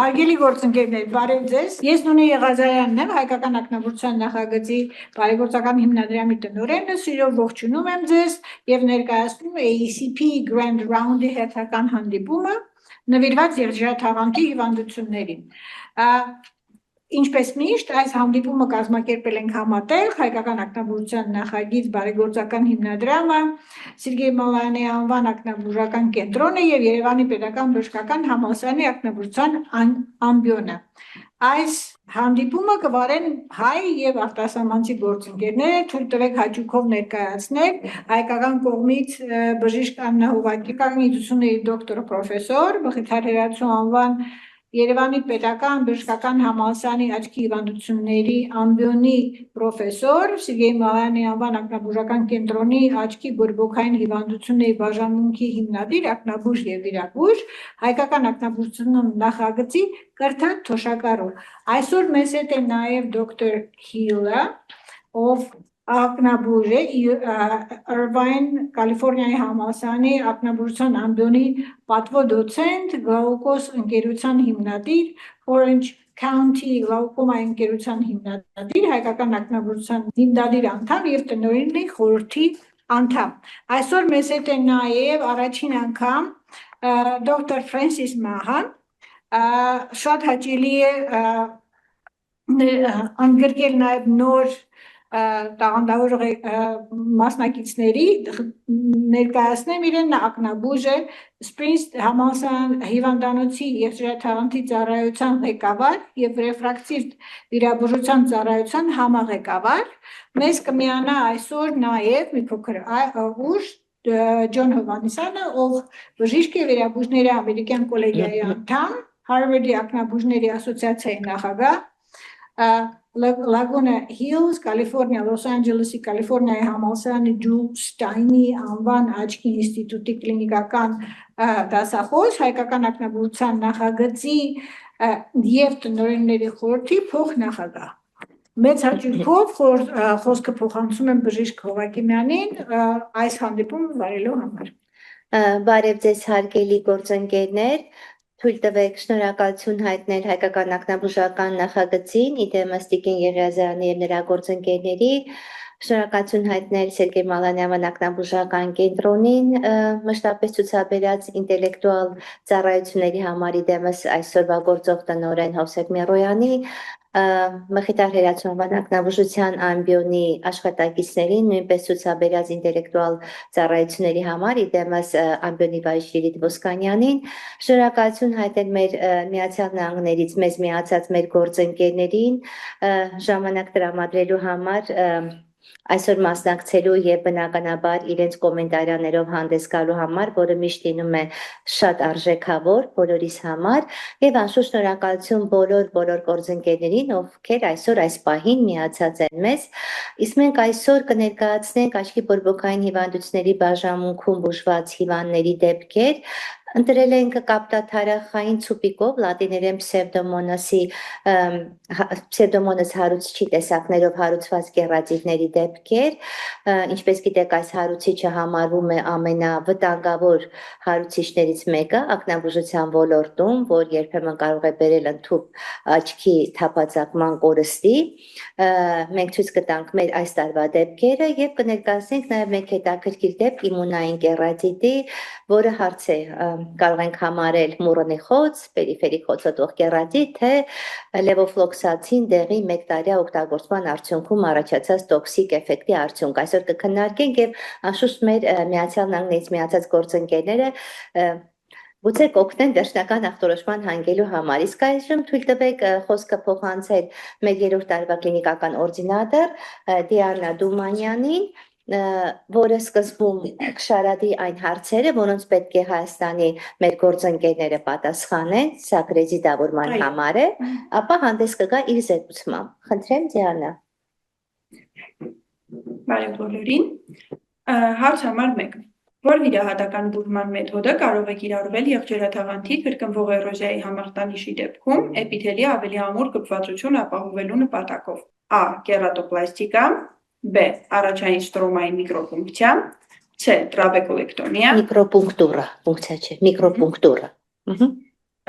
Հարգելի գործընկերներ, բարև ձեզ։ Ես Նունե Եղազարյանն եմ, Հայկական ակնաբուժության նախագծի բարեգործական հիմնադրամի տնօրենը, սիրով ողջունում եմ ձեզ եւ ներկայացնում AECP Grand Round-ի հերթական հանդիպումը նվիրված եղջերաթաղանթի հիվանդություններին։ Ինչպես միշտ, այս հանդիպումը կազմակերպել ենք համատեղ Հայկական ակնաբուժության նախագիծ բարեգործական հիմնադրամը, Սերգեյ Մալայանի անվան ակնաբուժական կենտրոնը եւ Երևանի Պետական Բժշկական համալսարանի ակնաբուժության ամբիոնը։ Այս հանդիպումը կվարեն հայ եւ արտասահմանցի գործընկերները, թույլ տվեք հաճույքով ներկայացնել հայկական կողմից բժիշկ Աննա Հովակյան գիտությունների դոկտոր պրոֆեսոր, Մխիթար Հերացու անվան Երևանի Պետական Բժշկական համալսարանի աչքի հիվանդությունների ամբիոնի պրոֆեսոր, Սերգեյ Մալայանի անվան ակնաբուժական կենտրոնի աչքի բորբոքային հիվանդությունների բաժանմունքի հիմնադիր, ակնաբուժ եւ վիրաբույժ, Հայկական ակնաբուժության նախագծի Կրթան Թոշակարով։ Այսօր մեզ հետ է նաեւ դոկտոր Հիլը, ով ակնաբուժ է Irvine Կալիֆոռնիայի համալսարանի ակնաբուժության ամբիոնի պատվո դոցենտ, գլաուկոս ընկերության հիմնադիր, Orange County գլաուկոմայի ընկերության հիմնադիր, Հայկական ակնաբուժության հիմնադիր անդամ եւ տնօրենի խորհրդի անդամ։ Այսօր մեզ հետ է նաեւ առաջին անգամ դոկտոր Ֆրենսիս Մահան, շատ հաճելի է ընդգրկել նաեւ նոր տաղանդավոր մասնակիցների ներկայացնեմ իրեն, ակնաբուժ է Springs համալսարանի հիվանդանոցի եղջերաթաղանթի ծառայության ղեկավար եւ ռեֆրակտիվ վիրաբուժության ծառայության համաղեկավար։ Մեզ կմիանա այսօր նաեւ մի փոքր ուշ Ջոն Հովանեսյանը, ով բժիշկ է վիրաբույժների ամերիկյան կոլեգիայի անդամ, Harvard-ի ակնաբուժների ասոցիացիայի նախագահ, Laguna Hills, Կալիֆոռնիա, Լոս Անջելեսի Կալիֆոռնիայի համալսարանի Ջուլ Ստայնի անվան աչքի ինստիտուտի կլինիկական դասախոս, Հայկական ակնաբուժության նախագծի եւ տնօրենների խորհրդի փոխնախագահ։ Մեծ հաճույքով խոսքը փոխանցում եմ բժիշկ Հովակիմյանին այս հանդիպումը վարելու համար։ Բարև ձեզ հարգելի գործընկերներ, թույլ տվեք շնորհակալություն հայտնել Հայկական ակնաբուժական նախագծին, իդեմս Տիկին Եղիազարյանի եւ նրա գործընկերների, շնորհակալություն հայտնել Սերգեյ Մալայանի անվան ակնաբուժական կենտրոնին, մշտապես ցուցաբերած ինտելեկտուալ ծառայությունների համար իդեմս այսօրվա գործող տնօրեն Հովսեփ Միրոյանի, Մխիթար Հերացու անվան ակնաբուժության ամբիոնի աշխատակիցներին, նույնպես ցուցաբերած ինտելեկտուալ ծառայությունների համար իդեմս ամբիոնի վայրիչ Լիլիթ Ոսկանյանին, շնորհակալություն հայտնել մեր Միացյալ Նահանգներից մեզ միացած մեր գործընկերներին, ժամանակ տրամադրելու համար այսօր մասնակցելու եւ բնականաբար իրենց կոմենտարիաներով հանդես գալու համար, որը միշտ լինում է շատ արժեքավոր բոլորիս համար եւ անշուշտ շնորհակալություն բոլոր գործընկերներին, ովքեր այսօր այս պահին միացած են մեզ։ Իսկ մենք այսօր կներկայացնենք աչքի բորբոքային հիվանդությունների բաժանմունքում բուժված հիվանդների դեպքեր, ընտրել ենք կապտաթարախային ցուպիկով, լատիներեն պսևդոմոնաս հարուցիչի տեսակներով հարուցված կեռատիվների դեպքեր, ինչպես գիտեք, այս հարուցիչը համարվում է ամենավտանգավոր հարուցիչներից մեկը ակնաբուժության ոլորտում, որ երբեմն կարող է բերել ընդհուպ աչքի թափածակման կորստի։ Մենք ցույց կտանք մեր այս տարվա դեպքերը եւ կներկայացնենք նաեւ մեկ հետաքրքիր դեպք իմունային կեռատիտի, որը հարց է կարող ենք համարել մուրոնի խոց, պերիֆերիկ խոցոտող կեռատիտ, թե լևոֆլոքսացին դեղի 1 տարյա օգտագործման արդյունքում առաջացած տոքսիկ էֆեկտի արդյունք։ Այսօր կքննարկենք եւ անշուշտ մեր Միացյալ Նահանգներից միացած գործընկերները գուցե կօգնեն վերջնական ախտորոշման հանգելու համար։ Իսկ այժմ թույլ տվեք խոսքը փոխանցել մեր 3-րդ տարվա կլինիկական օրդինատոր Դիանա Դումանյանին, որը սկզբում կշարադի այն հարցերը, որոնց պետք է Հայաստանի մեր գործընկերները պատասխանեն, սա կրեդիտավորման համար է, ապա հանդես կգա իր զեկուցմամբ։ Խնդրեմ Դիանա։ Բարև բոլորին։ Հարց համար 1. Որ վիրահատական բուժման մեթոդը կարող է կիրառվել եղջերաթաղանթի կրկնվող էրոզիայի համախտանիշի դեպքում էպիթելի ավելի ամուր կպվածություն ապահովելու նպատակով։ A. Կերատոպլաստիկա, B. Առաջային ստրոմայի միկրոպունկցիա, C. Տրաբեկուլեկտոմիա, Միկրոպունկտուրա, ֆունկցիա չէ, միկրոպունկտուրա։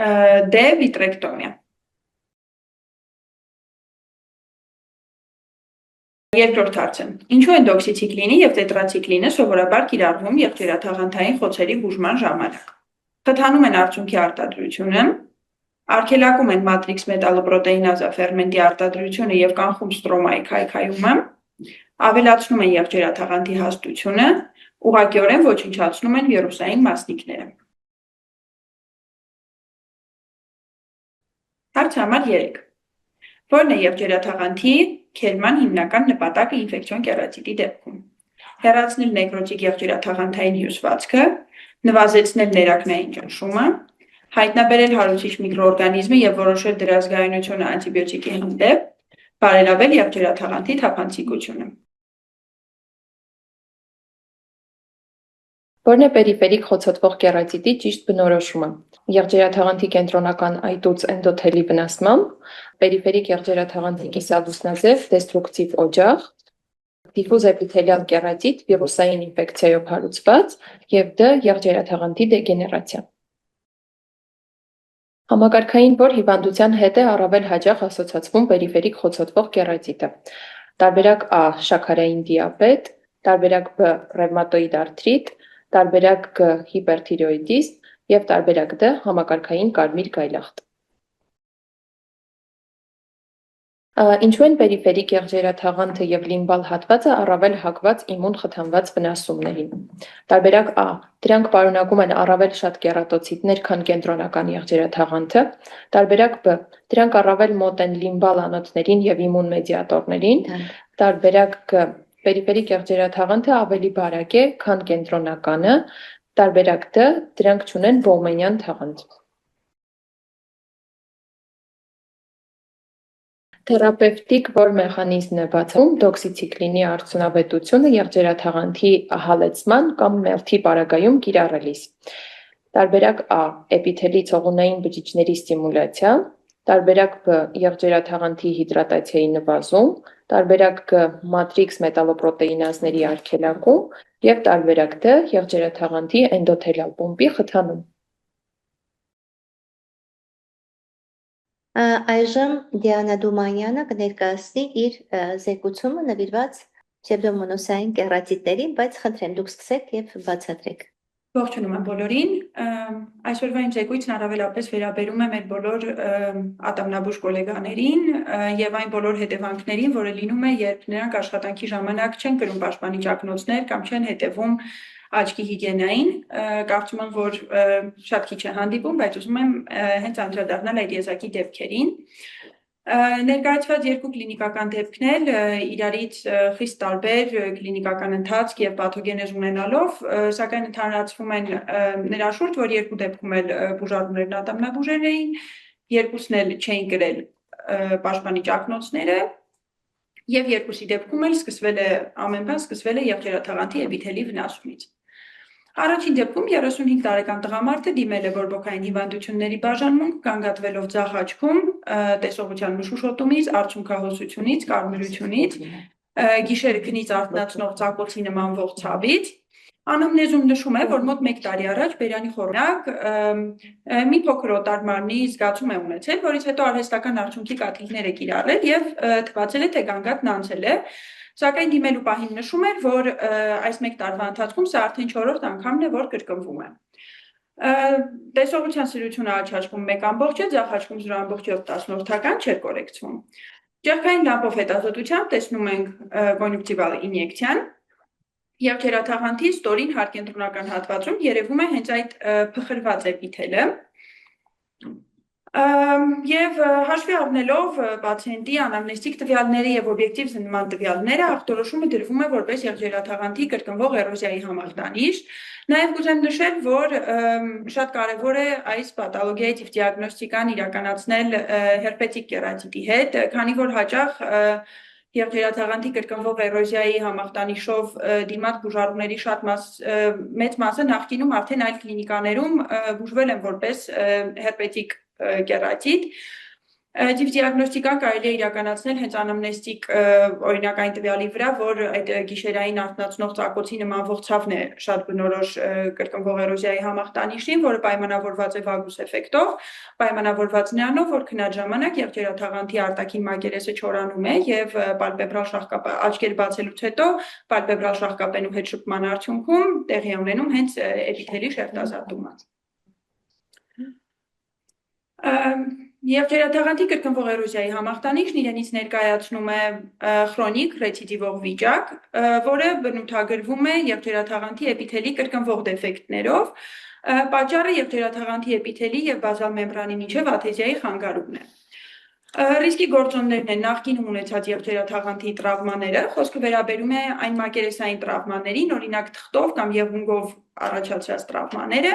D. Վիտրեկտոմիա։ Երկրորդ հարցը. Ինչու են դոքսիցիկլինը եւ տետրացիկլինը սովորաբար կիրառվում եղջերաթաղանթային խոցերի բուժման ժամանակ։ Խթանում են արդյունքի արտադրությունը, արգելակում են մատրիքս մետալոպրոտեինազա ֆերմենտի արտադրությունը եւ կանխում ստրոմայի քայքայումը, ավելացնում են եղջերաթաղանթի հաստությունը, ուղղակիորեն ոչնչացնում են վիրուսային մասնիկները։ Հարց համար 3. Որն է եղջերաթաղանթի քերման հիմնական նպատակը ինֆեկցիոն կերատիտի դեպքում։ Հեռացնել նեկրոտիկ եղջերաթաղանթային հյուսվածքը, նվազեցնել ներակնային ճնշումը, հայտնաբերել հարուցիչ միկրոօրգանիզմը եւ որոշել դրա զգայունությունը անտիբիոտիկի հանդեպ, բարելավել եղջերաթաղանթի թափանցիկությունը։ Որն է պերիֆերիկ խոցոտվող կերատիտի ճիշտ բնորոշումը։ Եղջերաթաղանթի կենտրոնական այտուց էնդոթելի վնասմամբ, պերիֆերիկ եղջերաթաղանթի կիսալուսնաձև դեստրուկտիվ օջախ, դիֆուզ էպիթելիալ կերատիտ վիրուսային ինֆեկցիայով հարուցված եւ D. եղջերաթաղանթի դեգեներացիա։ Համակարգային որ հիվանդության հետ է առավել հաճախ ասոցացվում պերիֆերիկ խոցոտվող կերատիտը։ Տարբերակ A. շաքարային դիաբետ, տարբերակ B. ռևմատոիդ արթրիտ, տարբերակ G. հիպերթիրոիդիզմ եւ տարբերակ D. համակարգային կարմիր գայլախտ։ Ինչու են պերիֆերիկ եղջերաթաղանթը եւ լիմբալ հատվածը առավել հակված իմուն խթանված վնասումներին։ Տարբերակ A. Դրանք պարունակում են առավել շատ կերատոցիտներ, քան կենտրոնական եղջերաթաղանթը։ Տարբերակ B. Դրանք առավել մոտ են լիմբալ անոթներին եւ իմուն մեդիատորներին։ Տարբերակ G. Պերիֆերիկ եղջերաթաղանթը ավելի բարակ է, քան կենտրոնականը։ Տարբերակ D. Դրանք չունեն բոումենյան թաղանթ։ Թերապևտիկ որ մեխանիզմն է բացում դոքսիցիկլինի արդյունավետությունը եղջերաթաղանթի հալեցման կամ մեղրի պարագայում կիրառելիս։ Տարբերակ A. Էպիթելի ցողունային բջիջների ստիմուլյացիա, տարբերակ B. եղջերաթաղանթի հիդրատացիայի նվազում, տարբերակ G. մատրիքս մետալոպրոտեինազների արգելակում եւ տարբերակ D. եղջերաթաղանթի էնդոթելիալ պոմպի խթանում։ Այժմ Դիանա Դումանյանը կներկայացնի իր զեկուցումը նվիրված պսևդոմոնոսային կերատիտներին, բայց խնդրեմ դուք սկսեք եւ բացատրեք։ Ողջունում եմ բոլորին։ Այսօրվա իմ զեկույցն առավելապես վերաբերում է մեր բոլոր ատամնաբուժ գոլեգաներին եւ այն բոլոր հետևանքներին, որը լինում է, երբ նրանք աշխատանքի ժամանակ չեն կրում պաշտպանիչ ակնոցներ կամ չեն հետևում աչքի հիգիենային, կարծում եմ, որ շատ քիչ է հանդիպում, բայց ուզում եմ հենց անդրադառնալ այդ եզակի դեպքերին։ Ներկայացված երկու կլինիկական դեպքն էլ իրարից խիստ տարբեր կլինիկական ընթացք եւ պաթոգենեզ ունենալով, սակայն ընդհանրացվում են նրա շուրջ, որ երկու դեպքում էլ բուժարուներն ատամնաբուժեր էին, երկուսն էլ չէին կրել պաշտպանիչ ակնոցները եւ երկուսի դեպքում էլ ամեն բան սկսվել է եղջերաթաղանթի էպիթելի վնասումից։ Առաջին դեպքում 35 տարեկան տղամարդը դիմել է բորբոքային հիվանդությունների բաժանմունք, գանգատվելով ձախ աչքում տեսողության մշուշոտումից, արցունքահոսությունից, կարմիրությունից, գիշերը քնից արթնացնող ծակոցի նմանվող ցավից։ Անամնեզում նշում է, որ մոտ 1 տարի առաջ բերանի խորնակ մի փոքր օտարմարմնի զգացում է ունեցել, որից հետո արհեստական արդյունքի կաթիլներ է կիրառել եւ թվացել է, թե գանգատն անցել է։ Սակայն դիմելու պահին նշում էր, որ այս 1 տարվա ընթացքում սա արդեն 4-րդ անգամն է, որ կրկնվում է։ Տեսողության սրությունը աջ աչքում 1 է, ձախ աչքում 0.7 չէր կորեկցվում։ Ճեղքային լամպով հետազոտությամբ տեսնում ենք կոնյունկտիվալ ինյեկցիան։ Եղջերաթաղանթի ստորին հարկենտրոնական հատվածում երևում է հենց այդ փխրված էպիթելը։ Եվ հաշվի առնելով պացիենտի անամնեստիկ տվյալները եւ օբյեկտիվ զննման տվյալները, ախտորոշումը դրվում է որպես եղջերաթաղանթի կրկնվող էրոզիայի համախտանիշ։ Նաեւ կուզեմ նշել, որ շատ կարեւոր է այս պաթոլոգիայի թիվ դիագնոստիկան իրականացնել հերպետիկ կերատիտի հետ, քանի որ հաճախ եղջերաթաղանթի կրկնվող էրոզիայի համախտանիշով դիմաց բուժարուների մեծ մասը նախկինում արդեն այլ կլինիկաներում բուժվել են որպես հերպետիկ կերատիտ Դիագնոստիկան կարելի է իրականացնել հենց անամնեստիկ օրինակային տվյալի վրա, որ այդ գիշերային արթնացնող ծակոցի նմանվող ցավն է շատ բնորոշ կրկնվող էրոզիայի համախտանիշին, որը պայմանավորված է վագուս էֆեկտով, պայմանավորված նրանով, որ քնած ժամանակ եղջերաթաղանթի արտաքին մակերեսը չորանում է եւ պալպեբրալ աչքեր բացելուց հետո պալպեբրալ շաղկապենու հետ շփման արդյունքում տեղի է ունենում հենց էպիթելի շերտազատումը։ Եղջերաթաղանթի կրկնվող էրոզիայի համախտանիշն իրենից ներկայացնում է քրոնիկ ռեցիդիվող վիճակ, որը բնութագրվում է եղջերաթաղանթի էպիթելի կրկնվող դեֆեկտներով, պատճառը եղջերաթաղանթի էպիթելի եւ բազալ մեմբրանի միջև աթեզիայի խանգարումն է։ Ռիսկի գործոններն են նախկինում ունեցած եղջերաթաղանթի տրավմաները, խոսքը վերաբերում է այն մակերեսային տրավմաներին, օրինակ թղթով կամ եղունգով առաջացած տրավմաները,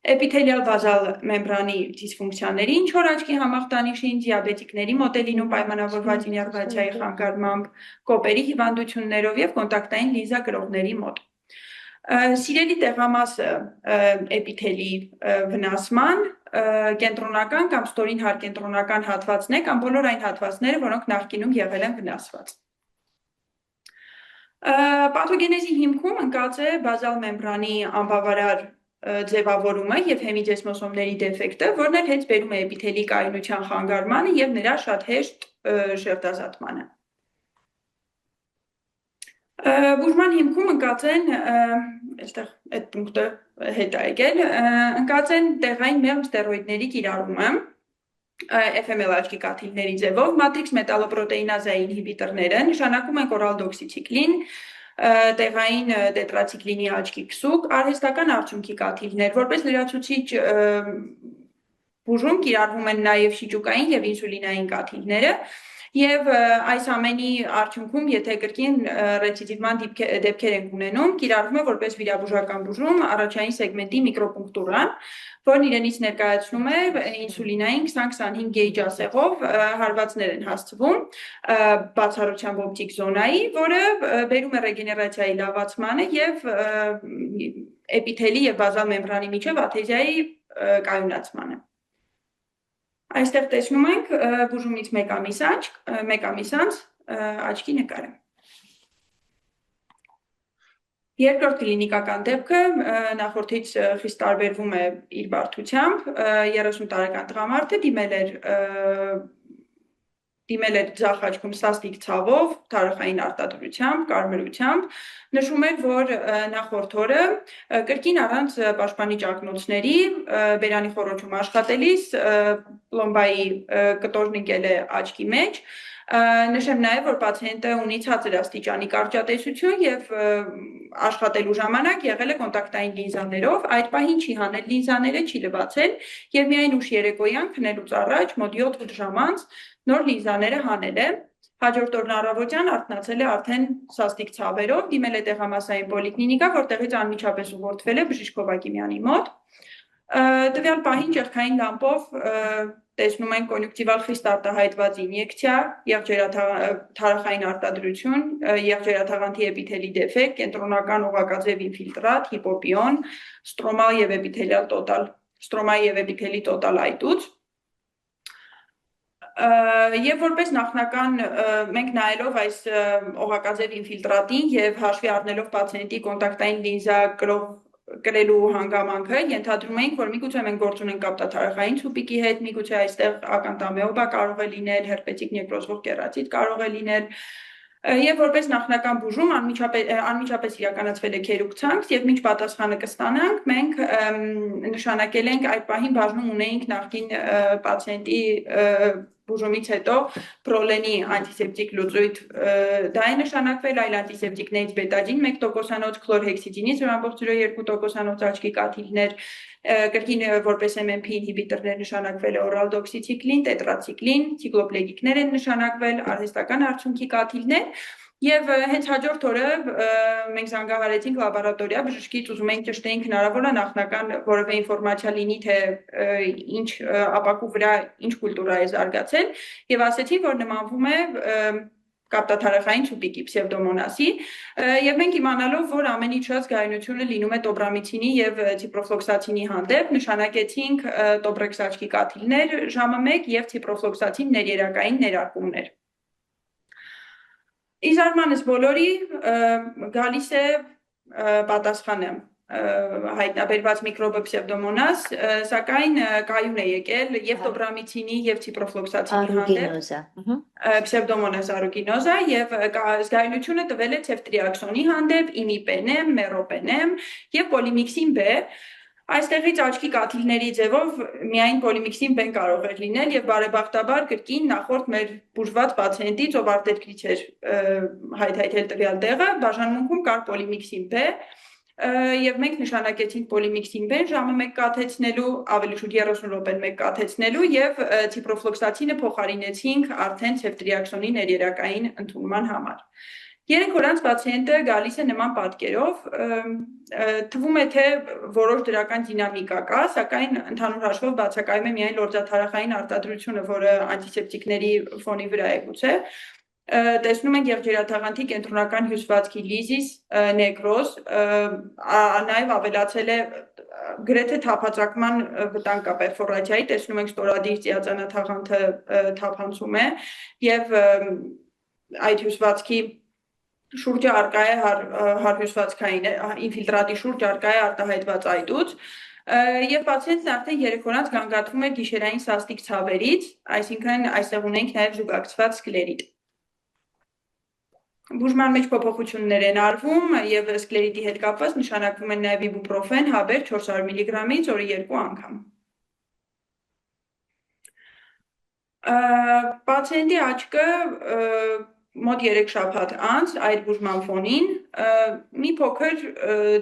էպիթելիալ բազալ մեմբրանի դիսֆունկցիաներին, չոր աչքի համախտանիշին, դիաբետիկների մոտելինում պայմանավորված իներվացիայի խանգարմամբ, կոպերի հիվանդություններով եւ կոնտակտային լինզա կրողների մոտ։ Սիրելի տեղամասը էպիթելի վնասման կենտրոնական կամ ստորին հարկենտրոնական հատվածն է կամ բոլոր այն հատվածները, որոնք նախկինում եղել են վնասված։ Պաթոգենեզի հիմքում ընկած է բազալ մեմբրանի անբավարար ձևավորումը եւ հեմիդեսմոսոմների դեֆեկտը, որն էլ հենց բերում է էպիթելի կայունության խանգարմանը եւ նրա շատ հեշտ շերտազատմանը։ Բուժման հիմքում ընկած են, այստեղ այդ պունկտը հետ է եկել, ընկած են տեղային մեղմ ստերոիդների կիրառումը, FML աչքի կաթիլների ձևով, մատրիքս մետալոպրոտեինազայի ինհիբիտորները, նշանակում են կորալդոքսիցիկլին, տեղային տետրացիկլինի աչքի քսուկ, արհեստական արդյունքի կաթիլներ, որպես լրացուցիչ բուժում կիրառվում են նաև շիճուկային եւ ինսուլինային կաթիլները, եւ այս ամենի արդյունքում, եթե կրկին ռեցիդիվման դեպքեր ենք ունենում, կիրառվում է որպես վիրաբուժական բուժում առաջային սեգմենտի միկրոպունկտուրան, որն իրենից ներկայացնում է ինսուլինային 20-25 գեյջ ասեղով հարվածներ են հասցվում բացառությամբ օպտիկ զոնայի, որը բերում է ռեգեներացիայի լավացմանը եւ էպիթելի եւ բազալ մեմբրանի միջև աթեզիայի կայունացմանը։ Այստեղ տեսնում ենք բուժումից մեկ ամիս անց աչքի նկարը։ Երկրորդ կլինիկական դեպքը նախորդից խիստ տարբերվում է իր բարդությամբ, 30 տարեկան տղամարդը դիմել էր ձախ աչքում սաստիկ ցավով, թարախային արտադրությամբ, կարմրությամբ, նշում էր, որ նախորդ օրը կրկին առանց պաշտպանի ճակնոցների բերանի խոռոչում աշխատելիս պլոմբայի կտորն ընկել է աչքի մեջ, նշեմ նաև, որ պացիենտը ունի ցածր աստիճանի կարճատեսություն եւ աշխատելու ժամանակ եղել է կոնտակտային լինզաներով, այդ պահին չի հանել լինզաները, չի լվացել եւ միայն ուշ երեկոյան քնելուց առաջ մոտ 7-8 ժամ անց նոր լինզաները հանել է, հաջորդ օրն առավոտյան արթնացել է արդեն սաստիկ ցավերով, դիմել է տեղամասային պոլիկլինիկա, որտեղից անմիջապես ուղղորդվել է բժիշկ Հովակիմյանի մոտ։ Տվյալ պահին ճեղքային լամպով տեսնում են կոնյունկտիվալ խիստ արտահայտված ինյեկցիա, եղջերաթարախային արտադրություն, եղջերաթաղանթի էպիթելի դեֆեկտ, կենտրոնական օղակաձև ինֆիլտրատ, հիպոպիոն, ստրոմալ եւ էպիթելի տոտալ այտուց։ Եվ որպես նախնական մենք նայելով այս օղակաձև ինֆիլտրատին եւ հաշվի առնելով պացիենտի կոնտակտային լինզա կրելու հանգամանքը, ենթադրում ենք, որ միգուցե մենք գործ ունենք կապտաթարախային ցուպիկի հետ, միգուցե այստեղ ականտամեոբա կարող է լինել, հերպետիկ նեկրոզվող կերատիտ կարող է լինել, եւ որպես նախնական բուժում անմիջապես իրականացվել է քերուկցանք եւ մինչ պատասխանը կստանանք, մենք նշանակել ենք այդ պահին բաժնում ունեինք նախկին պացիենտի բուժումից հետո պրոլենի անտիսեպտիկ լուծույթ դա է նշանակվել, այլ անտիսեպտիկներից բետադին 1%-անոց, քլորհեքսիդինից 0.2%-անոց աչքի կաթիլներ, կրկին որպես MMP ինհիբիտորներ նշանակվել է օրալդոքսիցիկլին, տետրացիկլին, ցիկլոպլեգիկներ են նշանակվել, արհեստական արդյունքի կաթիլներ Եվ հենց հաջորդ օրը մենք զանգահարեցինք լաբորատորիա, բժշկից ուզում էինք ճշտեինք հնարավոր է նախնական որևէ ինֆորմացիա լինի, թե ինչ ապակու վրա ինչ կուլտուրա է զարգացել, եւ ասեցին, որ նմանվում է կապտաթարախային ցուպիկի պսևդոմոնասի եւ մենք իմանալով որ ամենից շատ զգայունությունը լինում է տոբրամիցինի եւ ցիպրոֆլոքսացինի հանդեպ նշանակեցինք տոբրեքս աչքի կաթիլներ ժամը 1 եւ ցիպրոֆլոքսացին ներերակային ներարկումներ Իզարմանս բոլորի գալիս է պատասխանը հայտնաբերված միկրոբը պսևդոմոնաս, սակայն կայուն է եկել եւ տոբրամիցինի եւ ցիպրոֆլոքսացինի հանդեպ պսևդոմոնաս արուգինոզա եւ զգայունությունը տվել է ցեֆտրիաքսոնի հանդեպ, իմիպենեմ, մերոպենեմ եւ պոլիմիքսին B Այստեղից աչքի կաթիլների ձևով միայն պոլիմիքսին B կարող էր լինել եւ բարեբախտաբար կրկին նախորդ մեր բուժված պացիենտից ով արտերկրից էր հայթայթել տվյալ տեղը բաժանմունքում կար պոլիմիքսին B Եվ մենք նշանակեցինք պոլիմիքսին B ժամը 1 կաթեցնելու, ավելի շուտ 30 րոպեն 1 կաթեցնելու եւ ցիպրոֆլոքսացինը փոխարինեցինք արդեն ցեֆտրիաքսոնի ներերակային ընդունման համար։ 3 օր անց պացիենտը գալիս է նման պատկերով, թվում է թե որոշ դրական դինամիկա կա, սակայն ընդհանուր հաշվով բացակայում է միայն լորձաթարախային արտադրությունը, որը անտիսեպտիկների ֆոնի վրա է գուցե Տեսնում ենք եղջերաթաղանթի կենտրոնական հյուսվածքի լիզիս, նեկրոզ, նաև ավելացել է գրեթե թափածակման վտանգ կա պերֆորացիայի, տեսնում ենք ստորադիր ծիածանաթաղանթը թափանցում է եւ այդ հյուսվածքի շուրջը արկա է հարհյուսվածքային ինֆիլտրատի շուրջ արկա է արտահայտված այտուց Եվ պացիենտն արդեն 3 օր անց գանգատվում է գիշերային սաստիկ ցավերից, այսինքն այստեղ ունենք նաև զուգակցված սկլերիտ Բուժման մեջ փոփոխություններ են արվում եւ սկլերիտի հետ կապված նշանակվում են նաեւ իբուպրոֆեն, հաբեր 400 մգ-ից օրը 2 անգամ։ Պացիենտի աչքը մոտ 3 շաբաթ անց այդ բուժման ֆոնին մի փոքր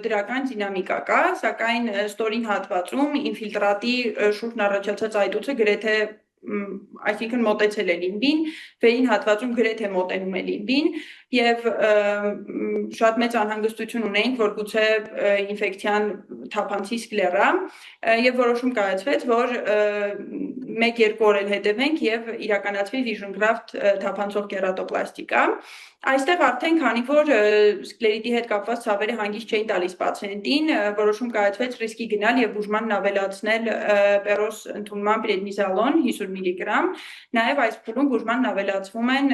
դրական դինամիկա կա, սակայն ստորին հատվածում ինֆիլտրատի շուրջ առաջացած այտուցը գրեթե այսինքն մոտեցել է լիմբին, վերին հատվածում գրեթե մոտենում է լիմբին եւ շատ մեծ անհանգստություն ունենք, որ գուցե ինֆեկցիան թափանցի սկլերա եւ որոշում կայացվեց, որ 1-2 օր էլ հետևենք եւ իրականացվի vision graft թափանցող կերատոպլաստիկա Այստեղ արդեն քանի որ սկլերիտի հետ կապված ցավերը հանգիստ չէին տալիս պացիենտին, որոշում կայացվեց ռիսկի գնալ եւ բուժմանն ավելացնել պերոս ընդունման պրեդնիզալոն 50 մգ, նաեւ այս փուլում բուժմանն ավելացվում են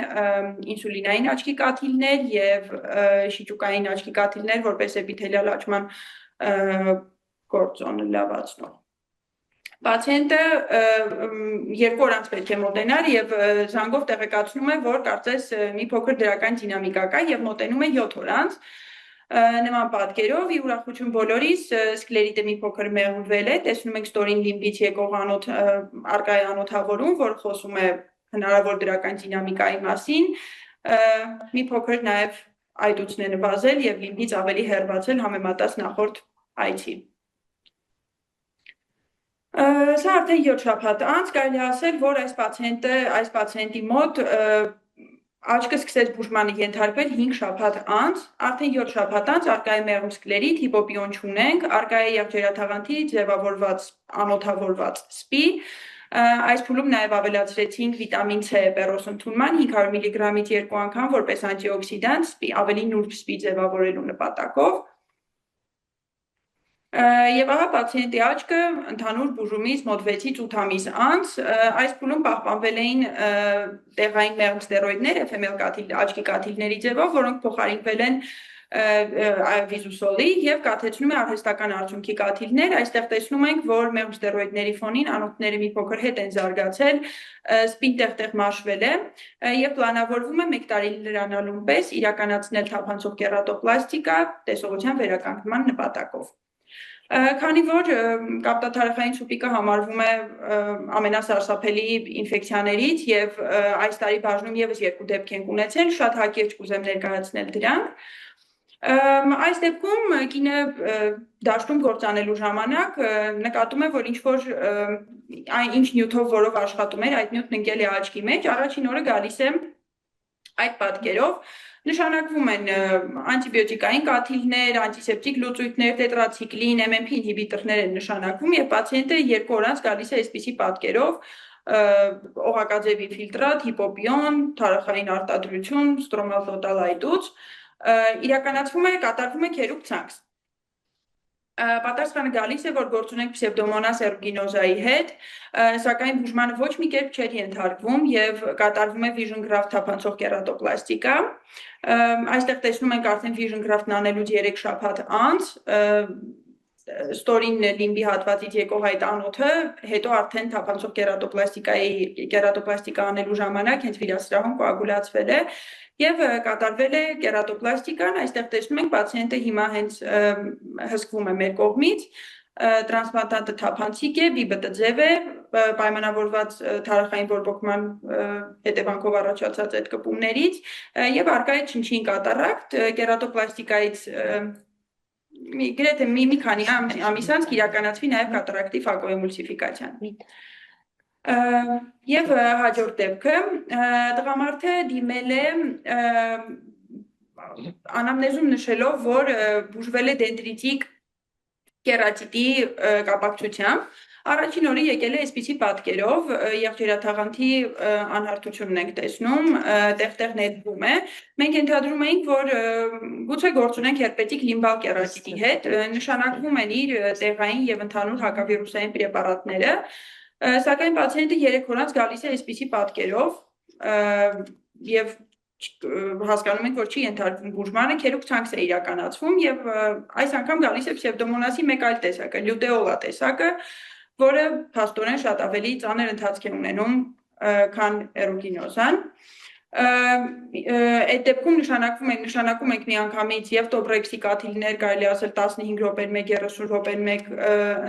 ինսուլինային աչքի կաթիլներ եւ շիճուկային աչքի կաթիլներ, որպես էպիթելիալ աճման գործոն լավացնող Պացիենտը 2 օր անց պետք է մոտենար եւ զանգով տեղեկացնում է, որ կարծես մի փոքր դրական դինամիկա կա եւ մոտենում է 7 օր անց նման պատկերով ի ուրախություն բոլորիս սկլերիտը մի փոքր մեղմվել է, տեսնում ենք ստորին լիմբից եկող արկայի անոթավորում, որ խոսում է հնարավոր դրական դինամիկայի մասին, մի փոքր նաեւ այտուցն է նվազել եւ լիմբից ավելի հեռացել համեմատած նախորդ այցի Սա արդեն 7 շաբաթ անց կարելի ասել, որ այս պացիենտի մոտ աչքը սկսեց բուժմանի ենթարկվել 5 շաբաթ անց, արդեն 7 շաբաթ անց արկա է մեղմ սկլերիտ, հիպոպիոն չունենք, արկա է եղջերաթաղանթի ձևավորված անոթավորված սպի, Այս փուլում նաև ավելացրեցինք վիտամին C պերոս ընդունման 500 մգ-ից 2 անգամ որպես անտիօքսիդանտ, ավելի նուրբ սպի ձևավորելու նպատակով Եվ ահա պացիենտի աչքը ընդհանուր բուժումից մոտ 6-ից 8 ամիս անց այս փուլում պահպանվել էին տեղային մեղմ ստերոիդներ, FML աչքի կաթիլների ձևով, որոնք փոխարինվել են վիզուսոլի եւ կաթեցնում է արհեստական արդյունքի կաթիլներ, այստեղ տեսնում ենք, որ մեղմ ստերոիդների ֆոնին անոթները մի փոքր հետ են զարգացել, սպին տեղ-տեղ մաշվել է եւ պլանավորվում է 1 տարի լրանալուն պես իրականացնել թափանցող կերատոպլաստիկա տեսողության վերականգնման նպատակով Քանի որ կապտաթարախային ցուպիկը համարվում է ամենասարսափելի ինֆեկցիաներից եւ այս տարի բաժնում եւս 2 դեպք ենք ունեցել, շատ հակիրճ կուզեմ ներկայացնել դրանք Այս դեպքում կինը դաշտում գործանելու ժամանակ նկատում է, որ ինչ նյութով որով աշխատում էր, այդ նյութն ընկել է աչքի մեջ, առաջին օրը գալիս է այդ պատկերով Նշանակվում են անտիբիոտիկային կաթիլներ, անտիսեպտիկ լուծույթներ, տետրացիկլին, MMP ինհիբիտորներ են նշանակվում եւ պացիենտը 2 օր անց գալիս է այսպիսի պատկերով օղակաձևի ֆիլտրատ, հիպոպիոն, թարախային արտադրություն, ստրոմատոդալ այտուց, կատարվում է քերուկ ցանց։ Պատասխանը գալիս է, որ գործ ունենք պսևդոմոնաս էրուգինոզայի հետ, սակայն բուժմանը ոչ մի կերպ չէր ենթարկվում եւ կատարվում է vision graft թափանցող կերատոպլաստիկա։ Այստեղ տեսնում ենք արդեն vision graft-ն անելուց 3 շաբաթ անց ստորին լիմբի հատվածից եկող այդ անոթը, հետո արդեն թափանցող կերատոպլաստիկա անելու ժամանակ հենց վիրասրահում կոագուլացվել է եւ կատարվել է կերատոպլաստիկան, այստեղ տեսնում ենք պացիենտը հիմա հենց հսկվում է մեր կողմից, տրանսպլանտանտը թափանցիկ է, բիբը ձև է, պայմանավորված թարախային բորբոքման հետևանքով առաջացած այդ կպումներից եւ արկա է չնչին կատարակտ, կերատոպլաստիկայից գրեթե մի քանի ամիս անց կիրականացվի նաև կատարակտի ֆակոեմուլսիֆիկացիան։ Եվ հաջորդ դեպքը տղամարդը դիմել է անամնեզում նշելով, որ բուժվել է դենդրիտիկ կերատիտի կապակցությամբ, առաջին օրը եկել է այսպիսի պատկերով, եղջերաթաղանթի անհարթությունն ենք տեսնում, տեղ-տեղ նետվում է, մենք ենթադրում էինք, որ գուցե գործ ունենք հերպետիկ լիմբալ կերատիտի հետ, նշանակվում են իր տեղային եւ ընդհանուր հակավիրուսային պրեպարատները, սակայն պացիենտը 3 օր անց գալիս է այսպիսի պատկերով եւ հասկանում ենք, որ չի ենթարկվում բուժմանը, քերուկ ցանց է իրականացվում եւ այս անգամ գալիս է պսևդոմոնասի մեկ այլ տեսակը, լյուտեոլա տեսակը, որը փաստորեն շատ ավելի ծանր ընթացք է ունենում, քան էրուգինոզան։ Այդ դեպքում նշանակում ենք միանգամից եւ տոբրեքսիկաթիլներ, կարելի ասել 15 րոպեն 1, 30 րոպեն 1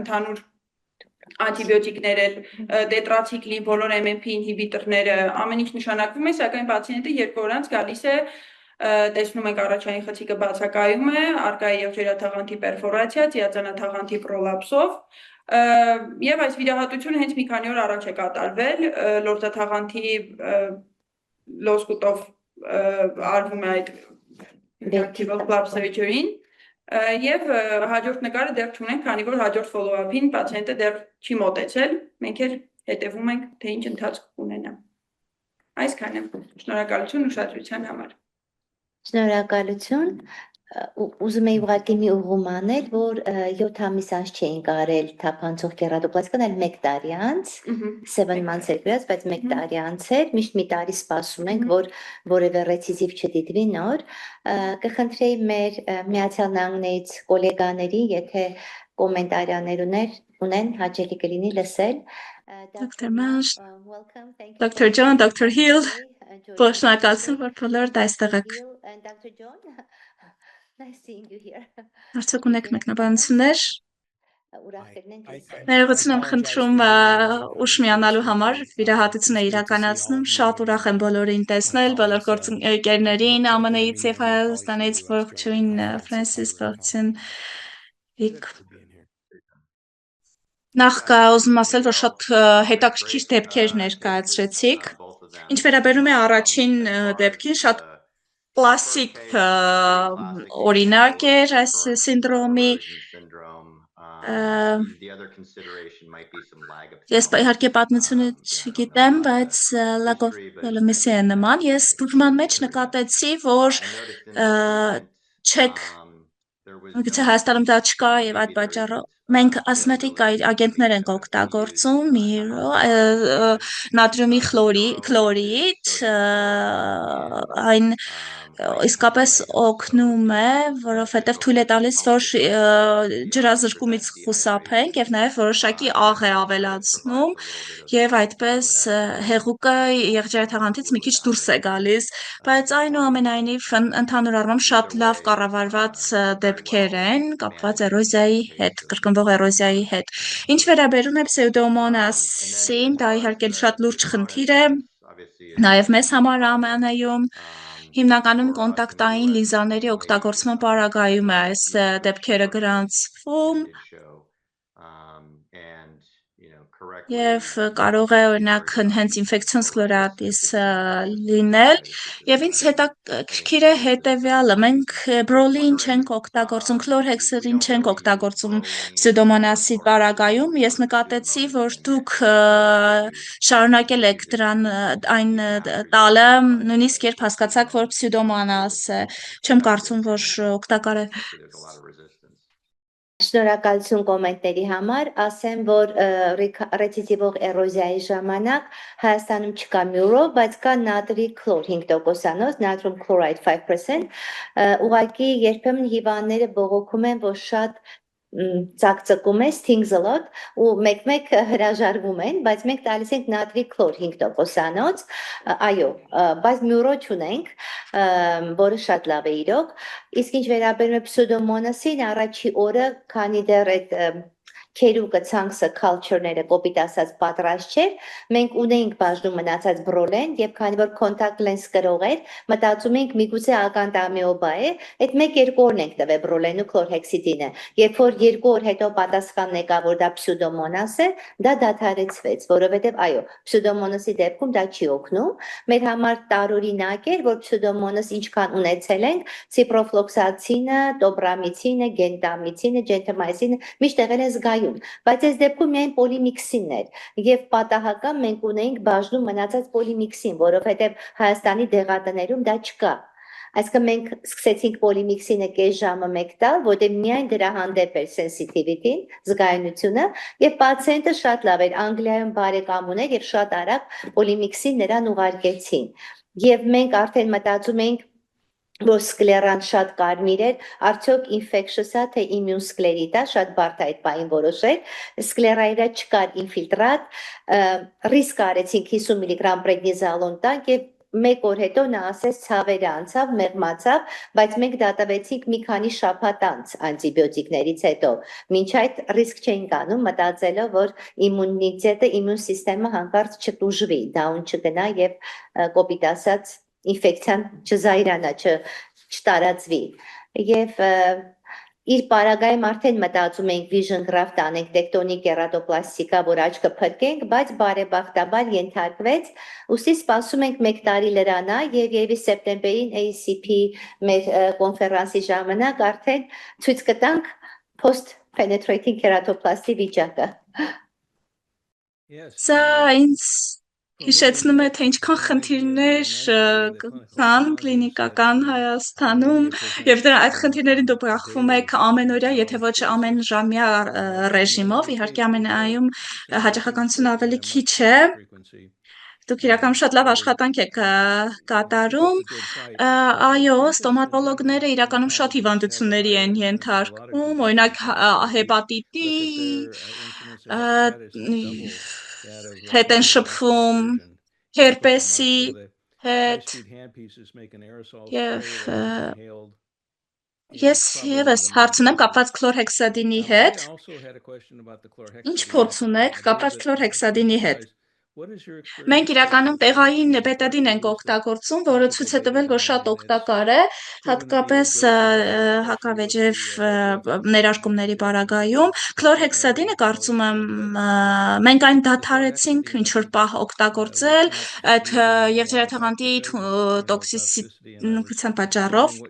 ընդհանուր անտիբիոտիկներ, տետրացիկլին, բոլոր MMP ինհիբիտորները, ամեն ինչ նշանակվում է, սակայն պացիենտը 2 օր անց գալիս է, տեսնում ենք առաջային խցիկը բացակայում է, արկա է եղջերաթաղանթի պերֆորացիա, ծիածանաթաղանթի պրոլապսով, եւ այս վիրահատությունը հենց մի քանի օր առաջ է կատարվել, լորձաթաղանթի լոսկուտով արվում է այդ reactive flap surgery-ին եւ հաջորդ նկարը դեռ չունենք, քանի որ հաջորդ follow-up-ին պացիենտը դեռ չի մոտեցել, մենք էլ հետևում ենք, թե ինչ ընթացք կունենա։ Այսքանը, շնորհակալություն ուշադրության համար։ Շնորհակալություն, ուզում եի ուղղակի մի ուղղում անել, որ 7 ամիս անց չէին կարել թափանցող կերատոպլաստիկան, այլ 1 տարի անց, 7 months էր գրած, բայց 1 տարի անց էր, միշտ մի տարի սպասում ենք, որ որևէ ռեցիզիվ չդիտվի նոր, կխնդրեի մեր Միացյալ Նահանգներից գոլեգաների, եթե կոմենտարիաներ ունեն, հաճելի կլինի լսել։ Dr. Mash, Dr. John, Dr. Hill, շնորհակալություն, որ բոլոր այստեղ եք։ Dr. John, nice seeing you here. Արդյոք ունեք մեկնաբանություններ։ Ուրախ կլինենք լսել։ Ներողություն եմ խնդրում ուշ միանալու համար, վիրահատություն է իրականացնում, շատ ուրախ եմ բոլորին տեսնել, բոլոր գործընկերներին, ԱՄՆ-ից եւ Հայաստանից, ողջույն Ֆրանսիս, ողջույն Վիկ։ Նախ ուզում ասել, որ շատ հետաքրքիր դեպքեր ներկայացրեցիք։ Ինչ վերաբերում է առաջին դեպքին, շատ կլասիկ օրինակ էր այս սինդրոմի։ Ես իհարկե պատմությունը չգիտեմ, բայց lack of telemetry է նման։ Ես բուժման մեջ նկատեցի, որ չեք գուցե Հայաստանում դա չկա եւ այդ պատճառով մենք ասմետիկ ագենտներ ենք օգտագործում, նատրիումի քլորիդ, այն իսկապես օգնում է, որովհետև թույլ է տալիս, որ ջրազրկումից խուսափենք եւ նաեւ որոշակի աղ է ավելացնում եւ այդպես հեղուկը եղջերաթաղանթից մի քիչ դուրս է գալիս, բայց այնուամենայնիվ ընդհանուր առմամբ շատ լավ կառավարված դեպքեր են կապված էրոզիայի հետ, կրկնվող էրոզիայի հետ։ Ինչ վերաբերում է պսևդոմոնասին, դա իհարկե շատ լուրջ խնդիր է, նաև մեզ համար ԱՄՆ-ում հիմնականում կոնտակտային լինզաների օգտագործման պարագայում է այս դեպքերը գրանցվում, եւ կարող է օրինակ հենց ինֆեկցիոն սկլերոտիս լինել եւ ինձ հետաքրքիր է հետեւյալը մենք բրոլին չենք օգտագործում քլորհեքսիդին չենք օգտագործում պսյուդոմոնասի պարագայում ես նկատեցի որ դուք շարունակել եք դրան այն տալը նույնիսկ երբ հասկացաք որ պսյուդոմոնաս է չեմ կարծում որ օգտակար է Շնորհակալություն կոմենտների համար, ասեմ, որ ռեցիդիվող էրոզիայի ժամանակ Հայաստանում չկա մյուրո, բայց կա նատրի քլոր 5%, natrium chloride 5%, ուղղակի երբեմն հիվանդները բողոքում են, որ շատ ծակծկում է, stings a lot, ու մեկ-մեկ հրաժարվում են, բայց մենք տալիս ենք նատրի քլոր 5%, այո, բայց մյուրո չունենք, որը շատ լավ է իրոք, իսկ ինչ վերաբերում է պսյուդոմոնասին, առաջի օրը, քանի դեռ այդ քերուկը ցանքսը culture-ները կոպիտ ասած պատրաստ չէր, մենք ունեինք բաժնում մնացած բրոլեն եւ քանի որ contact lens կրող էր, մտածում էինք միգուցե ականտամիոբա է, այդ 1-2 օրն ենք տվել բրոլենը քլորհեքսիդինը, երբ որ 2 օր հետո պատասխանն եկավ որ դա պսյուդոմոնաս է, դա դադարեցվեց, որովհետեւ այո, պսյուդոմոնասի դեպքում դա չի օգնում, մեր համար տարօրինակ էր, որ պսյուդոմոնաս ինչքան ունեցել ենք, ցիպրոֆլոքսացինը, տոբրամիցինը, գենտամիցինը, ջենթամայսինը միշտ եղել են զգայուն Բայց այս դեպքում միայն պոլիմիքսինն էր եւ պատահական մենք ունեինք բաժնում մնացած պոլիմիքսին, որովհետեւ Հայաստանի դեղատներում դա չկա։ Այսինքն մենք սկսեցինք պոլիմիքսինը կես ժամը մեկ տալ, որտեղ միայն դրա հանդեպ էր սենսիտիվիտին, զգայունությունը եւ պացիենտը շատ լավ էր, Անգլիայում բարեկամ ուներ եւ շատ արագ պոլիմիքսին նրան ուղարկեցին։ Եվ մենք արդեն մտածում էինք որ սկլերան շատ կարմիր էր, արդյոք infectious է, թե immune sclerit է, շատ բարդ է այդ պահին որոշել, սկլերայի վրա չկար ինֆիլտրատ, ռիսկ արեցինք 50 միլիգրամ պրեդնիզալոն տանք եւ մեկ օր հետո նա ասեց ցավերը անցավ, մեղմացավ, բայց մենք դատավեցինք մի քանի շաբաթ անց անտիբիոտիկներից հետո։ Մինչ այդ ռիսկ չէինք անում, մտածելով, որ իմունիտետը, իմուն սիստեմը հանկարծ չտուժվի, դաուն չգնա եւ կոպիտ ասած ինֆեկցիան չզայրանա, չտարածվի եւ իր պարագայում արդեն մտածում ենք vision graft անենք տեկտոնիկ կերատոպլաստիկա, որ աչքը փրկենք, բայց բարեբախտաբար ենթարկվեց, ուսի սպասում ենք 1 տարի լրանա եւ եւի սեպտեմբերին ACP մեր կոնֆերանսի ժամանակ արդեն ցույց կտանք post penetrating keratoplasty վիճակը։ Սա ինձ հիշեցնում է, թե ինչքան խնդիրներ կան կլինիկական Հայաստանում եւ այդ խնդիրներին դուք բախվում եք ամենօրյա, եթե ոչ ամեն ժամյա ռեժիմով, իհարկե ամենայում հաճախականությունը ավելի քիչ է։ Դուք իրականում շատ լավ աշխատանք եք կատարում։ Այո, ստոմատոլոգները իրականում շատ հիվանդությունների են ենթարկվում, օրինակ հեպատիտի, հետ են շփվում հերպեսի հետ եւ ես եւս հարց ունեմ կապված քլորհեքսադինի հետ ինչ փորձ ունեք կապված քլորհեքսադինի հետ Մենք իրականում տեղային բետադին ենք օգտագործում, որը ցույց է տվել, որ շատ օգտակար է, հատկապես հակավեժև ներարկումների պարագայում։ Քլորհեքսադինը կարծում եմ մենք այն դադարեցինք ինչ որ պահ օգտագործել, այդ եղջերաթաղանթի տոքսիսության պատճառով։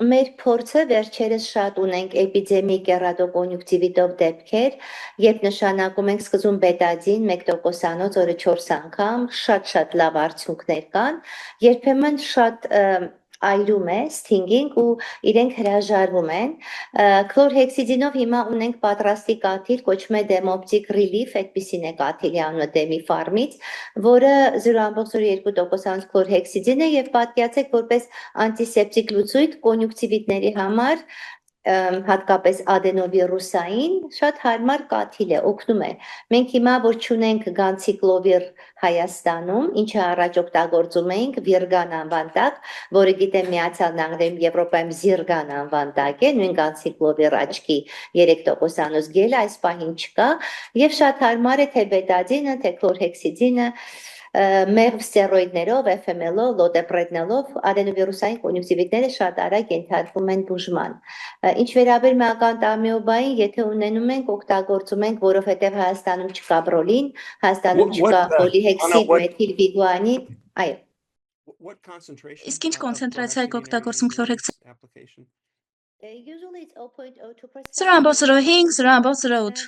Մեր փորձը վերջերս շատ ունենք էպիդեմիկ կերատոկոնյուկտիվիտով դեպքեր, երբ նշանակում ենք սկզբում բետադին 1%-անոց օրը 4 անգամ, շատ լավ արդյունքներ կան, երբեմն շատ այրում է, stinging ու իրենք հրաժարվում են։ Քլորհեքսիդինով հիմա ունենք պատրաստի կաթիլ, կոչվում է Demoptic Relief, այդպիսին է կաթիլի անունը Demi Farm-ից, որը 0.2% քլորհեքսիդին է եւ պատկերացեք որպես անտիսեպտիկ լուծույթ կոնյուկտիվիտների համար հատկապես ադենովիրուսային շատ հարմար կաթիլ է, օգնում է։ Մենք հիմա որ չունենք գանցիկլովիր Հայաստանում, ինչը առաջ օգտագործում էինք Վիրգան անվան տակ, որը գիտեմ Միացյալ Նահանգներում Եվրոպայում Զիրգան անվան տակ է, նույն գանցիկլովիր աչքի 3%-անոց գելը այս պահին չկա, եւ շատ հարմար է թե բետադինը, թե քլորհեքսիդինը Մեղմ ստերոիդներով, FML-ով, լոդեպրեդնելով adenovirusային կոնյունկտիվիտները շատ արագ ենթարկվում են բուժման։ Ինչ վերաբերում է ականտամիոբային, եթե ունենում ենք, օգտագործում ենք, որովհետև Հայաստանում չկա բրոլին, Հայաստանում չկա պոլիհեքսիդ մեթիլբիգուանիդ, այո։ Իսկ ինչ կոնցենտրացիա եք օգտագործում քլորհեքսիդի։ Զրամբոց 0.5, զրամբոց 0.8,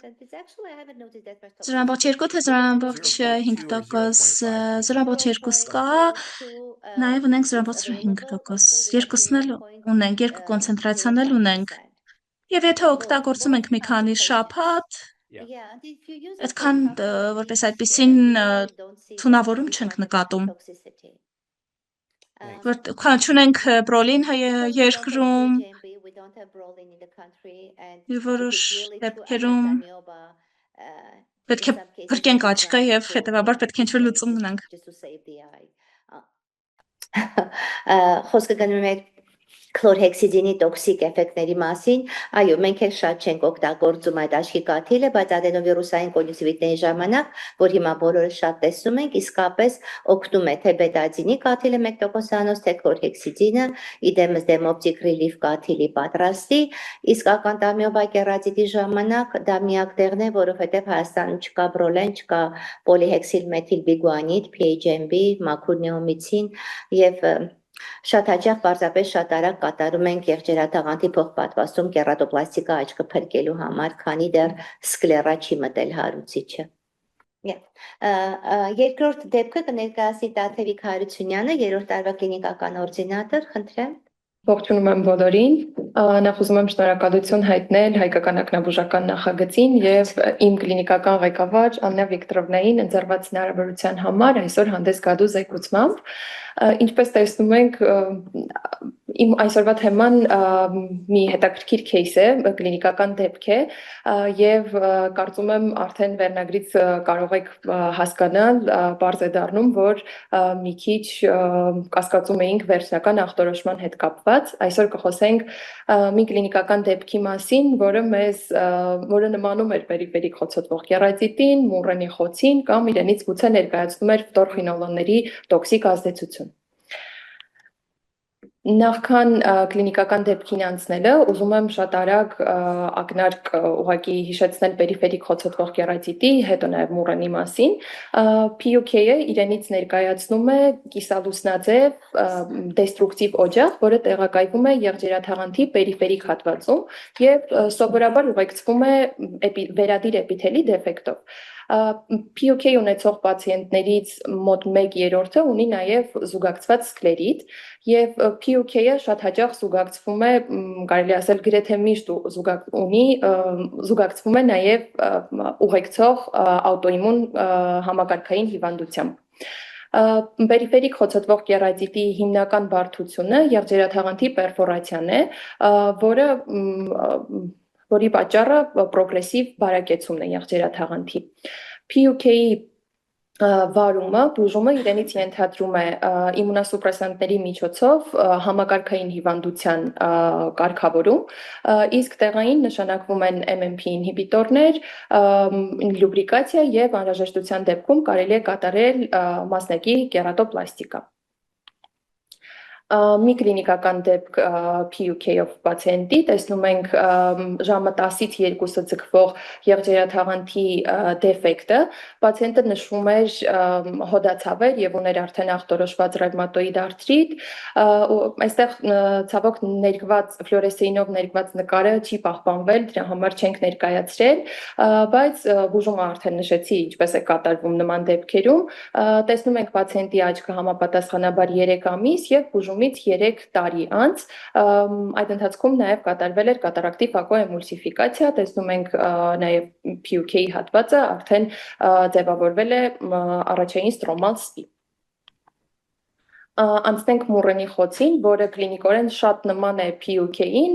զրամբոց 2 թե զրամբոց 5%, զրամբոց 2 կա, նաև ունենք զրամբոց 5%, երկուսն էլ ունենք, երկու կոնցենտրացիան էլ ունենք։ Եվ եթե օգտագործում ենք մի քանի շաբաթ, այդքան որպես այդպեսին թունավորում չենք նկատում։ Քան չունենք բրոլին երկրում, որոշ դեպքերում պետք է փրկենք աչքը եւ հետեւաբար պետք է ինչ-որ լուծում ունենք։ Խոսքը գնում է քլորհեքսիդինի տոքսիկ էֆեկտների մասին, այո, մենք էլ շատ չենք օգտագործում այդ աչքի կաթիլը, բայց adenovirusային կոնյունկտիվիտների ժամանակ, որ հիմա բոլորը շատ տեսնում ենք, իսկապես օգնում է թե բետադինի կաթիլը 1%-անոց, թե քլորհեքսիդինը, իդեմս դեմոպտիկ ռիլիֆ կաթիլի պատրաստի, իսկ ականտամիոբա կերատիտի ժամանակ դա միակ տեղն է, որովհետև Հայաստանում չկա բրոլեն, չկա պոլիհեքսիլ մեթիլբիգուանիդ, PHMB, մաքուր նեոմիցին եւ շատ հաճախ պարզապես շատ արագ կատարում ենք եղջերաթաղանթի փոխպատվաստում կերատոպլաստիկա աչքը փրկելու համար, քանի դեռ սկլերա չի մտել հարուցիչը։ Երկրորդ դեպքը կներկայացնի Տաթևիկ Հարությունյանը, երրորդ տարվա կլինիկական օրդինատոր, խնդրեմ։ Ողջունում եմ բոլորին, նախ ուզում եմ շնորհակալություն հայտնել հայկական ակնաբուժական նախագծին եւ իմ կլինիկական ղեկավար Աննա Վիկտորովնային ընձեռված հնարավորության համար այսօր հանդես գալու զեկուցմամբ։ Ինչպես տեսնում ենք, իմ այսօրվա թեման մի հետաքրքիր кейս է, կլինիկական դեպք է եւ կարծում եմ արդեն վերնագրից կարող եք հասկանալ, բարձ է դառնում, որ մի քիչ կասկածում էինք վերջնական ախտորոշման հետ կապված։ Այսօր կխոսենք մի կլինիկական դեպքի մասին, որը նմանում էր պերիֆերիկ խոցոտվող կերատիտին, մուրենի խոցին կամ իրենից գուցե ներկայացնում էր ֆտորխինոլոնների տոքսիկ ազդեցություն։ Նախքան կլինիկական դեպքին անցնելը, ուզում եմ շատ արագ ակնարկ ուղղակի հիշեցնել պերիֆերիկ խոցոտվող կերատիտի, հետո նաև մուրենի մասին։ PUK-ը իրենից ներկայացնում է կիսալուսնաձև դեստրուկտիվ օջախ, որը տեղակայվում է եղջերաթաղանթի պերիֆերիկ հատվածում եւ սովորաբար ուղեկցվում է վերադիր էպիթելի դեֆեկտով։ PUK ունեցող պացիենտներից մոտ 1/3-ը ունի նաև զուգակցված սկլերիտ եւ PUK-ը շատ հաճախ զուգակցվում է, կարելի ասել գրեթե միշտ զուգակցվում է նաև ուղեկցող աուտոիմուն համակարգային հիվանդությամբ։ Պերիֆերիկ խոցոտվող կերատիտի հիմնական բարդությունը եղջերաթաղանթի պերֆորացիան է, որի պատճառը պրոգրեսիվ բարակեցումն է եղջերաթաղանթի։ PUK-ի բուժումը իրենից ենթադրում է իմունասուպրեսանտների միջոցով համակարգային հիվանդության կարգավորում, իսկ տեղային նշանակվում են MMP ինհիբիտորներ, լյուբրիկացիա եւ անհրաժեշտության դեպքում կարելի է կատարել մասնակի կերատոպլաստիկա։ Մի կլինիկական դեպք PUK-ով պացիենտի տեսնում ենք ժամը 10-ից 2-ը ձգվող եղջերաթաղանթի դեֆեկտը, պացիենտը նշվում էր հոդացավեր եւ ուներ արդեն ախտորոշված ռևմատոիդ արթրիտ, այստեղ ցավոք ֆլորեսեինով ներկված նկարը չի պահպանվել, դրա համար չենք ներկայացրել, բայց բուժումը արդեն նշեցի ինչպես է կատարվում նման դեպքերում, տեսնում ենք պացիենտի աչքը համապատասխանաբար 3 ամիս եւ բուժումից 3 տարի անց, այդ ընթացքում նաև կատարվել էր կատարակտիվ վակոէմուլսիֆիկացիա, տեսնում ենք նաև PUK-ի հատվածը արդեն ձևավորվել է առաջային ստրոմալ սպի։ Անցնենք մուրենի խոցին, որը կլինիկորեն շատ նման է PUK-ին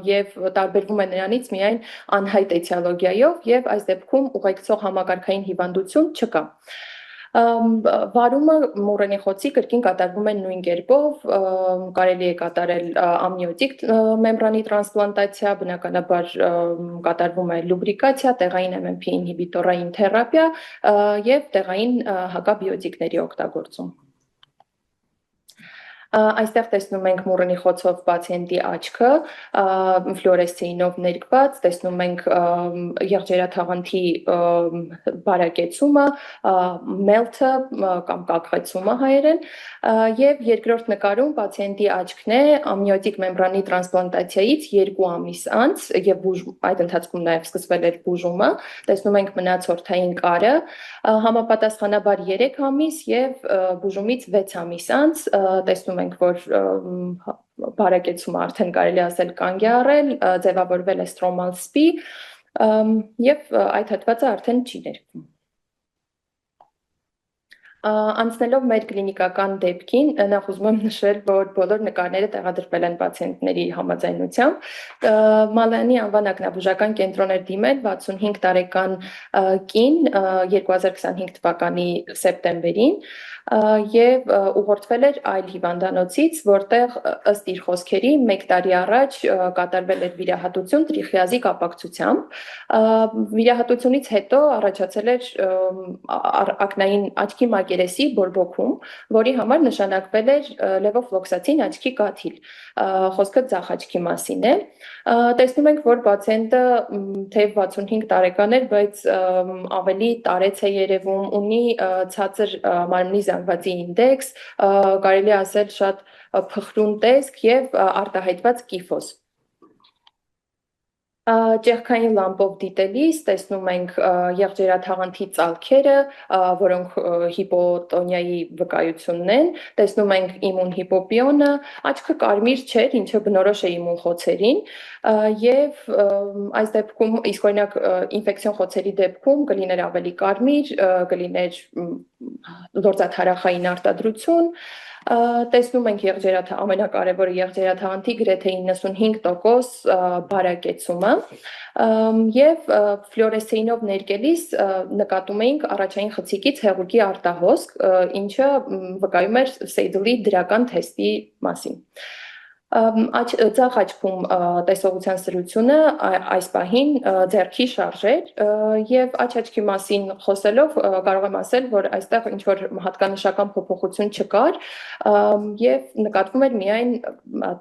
եւ տարբերվում է նրանից միայն անհայտ էտիոլոգիայով եւ այս դեպքում ուղեկցող համակարգային հիվանդություն չկա։ Վարումը մոռենի խոցի կրկին կատարվում է նույն կերպով, կարելի է կատարել ամնիոտիկ մեմբրանի տրանսպլանտացիա, բնականաբար կատարվում է լուբրիկացիա, տեղային MMP ինհիբիտորային թերապիա եւ տեղային հակաբիոտիկների օգտագործում։ Այստեղ տեսնում ենք մոռենի խոցով պացիենտի աչքը, ֆլուորեսցեինով ներկված, տեսնում ենք եղջերաթաղանթի բարակեցումը, մելթը կամ կակղեցումը հայերեն, եւ երկրորդ նկարում պացիենտի աչքն է ամնիոտիկ մեմբրանի տրանսպլանտացիայից 2 ամիս անց եւ այդ ընթացքում նաեւ սկսվել էր բուժումը, տեսնում ենք մնացորդային կարը, համապատասխանաբար 3 ամիս եւ բուժումից 6 ամիս անց տեսնում ենք, որ բարակեցումը արդեն կարելի ասել կանգ է առել, ձևավորվել է ստրոմալ սպի եւ այդ հատվածը արդեն չի ներկվում։ Անցնելով մեր կլինիկական դեպքին, նախ ուզում եմ նշել, որ բոլոր նկարները տեղադրվել են պացիենտների համաձայնությամբ։ Մալայանի անվան ակնաբուժական կենտրոն էր դիմել 65 տարեկան կին 2025 թվականի սեպտեմբերին եւ ուղղորդվել էր այլ հիվանդանոցից, որտեղ ըստ իր խոսքերի 1 տարի առաջ կատարվել էր վիրահատություն տրիխիազի կապակցությամբ։ Վիրահատությունից հետո առաջացել էր ակնային աչքի մակերեսի բորբոքում, որի համար նշանակվել էր լևոֆլոքսացին աչքի կաթիլ։ Խոսքը ձախ աչքի մասին է։ Տեսնում ենք, որ պացիենտը թեև 65 տարեկան էր, բայց ավելի տարեց է երևում, ունի ցածր մարմնի զանգվածի ինդեքս, կարելի է ասել շատ փխրուն տեսք եւ արտահայտված կիֆոս։ Ճեղքային լամպով դիտելիս տեսնում ենք եղջերաթաղանթի ծալքերը, որոնք հիպոտոնիայի վկայությունն են, տեսնում ենք իմուն հիպոպիոնը, աչքը կարմիր չէր, ինչը բնորոշ է իմուն խոցերին, եւ այս դեպքում իսկ օրինակ ինֆեկցիոն խոցերի դեպքում կլիներ ավելի կարմիր, կլիներ լորձաթարախային արտադրություն, տեսնում ենք ամենակարևորը եղջերաթաղանթի գրեթե 95% բարակեցումը եւ ֆլուորեսցեինով ներկելիս նկատում էինք առաջային խցիկից հեղուկի արտահոսք, ինչը վկայում էր Seidel-ի դրական թեստի մասին։ Ձախ աչքում տեսողության սրությունը այս պահին ձեռքի շարժեր եւ աչքի մասին խոսելով կարող եմ ասել, որ այստեղ ինչ որ հատկանշական փոփոխություն չկար եւ նկատվում էր միայն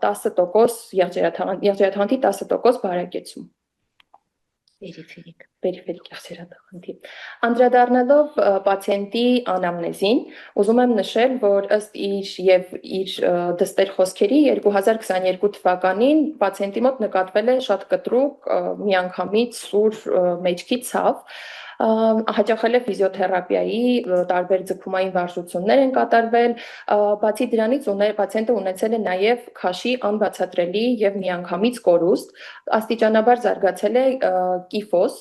10% եղջերաթաղանթի 10% բարակեցում։ Պերիֆերիկ եղջերաթաղանթի։ Անդրադառնալով պացիենտի անամնեզին, ուզում եմ նշել, որ ըստ իր դստեր խոսքերի 2022 թվականին պացիենտի մոտ նկատվել է շատ կտրուկ միանգամից սուր մեջքի ցավ, հաճախել է ֆիզիոթերապիայի, տարբեր ձգումային վարժություններ են կատարվել, բացի դրանից պացիենտը ունեցել է նաև քաշի անբացատրելի եւ միանգամից կորուստ, աստիճանաբար զարգացել է կիֆոս,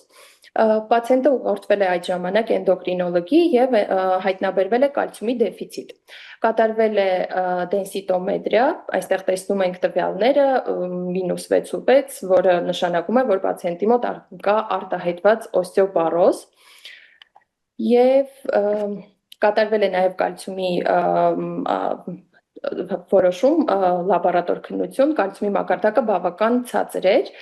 պացիենտը ուղղորդվել է այդ ժամանակ էնդոկրինոլոգի եւ հայտնաբերվել է կալցիումի դեֆիցիտ։ Կատարվել է դենսիտոմետրիա, այստեղ տեսնում ենք տվյալները -6.6, որը նշանակում է, որ պացիենտի մոտ կա արտահայտված օստեոպարոզ եւ կատարվել է նաև կալցիումի որոշում, լաբորատոր քննություն, կալցիումի մակարդակը բավական ցածր էր։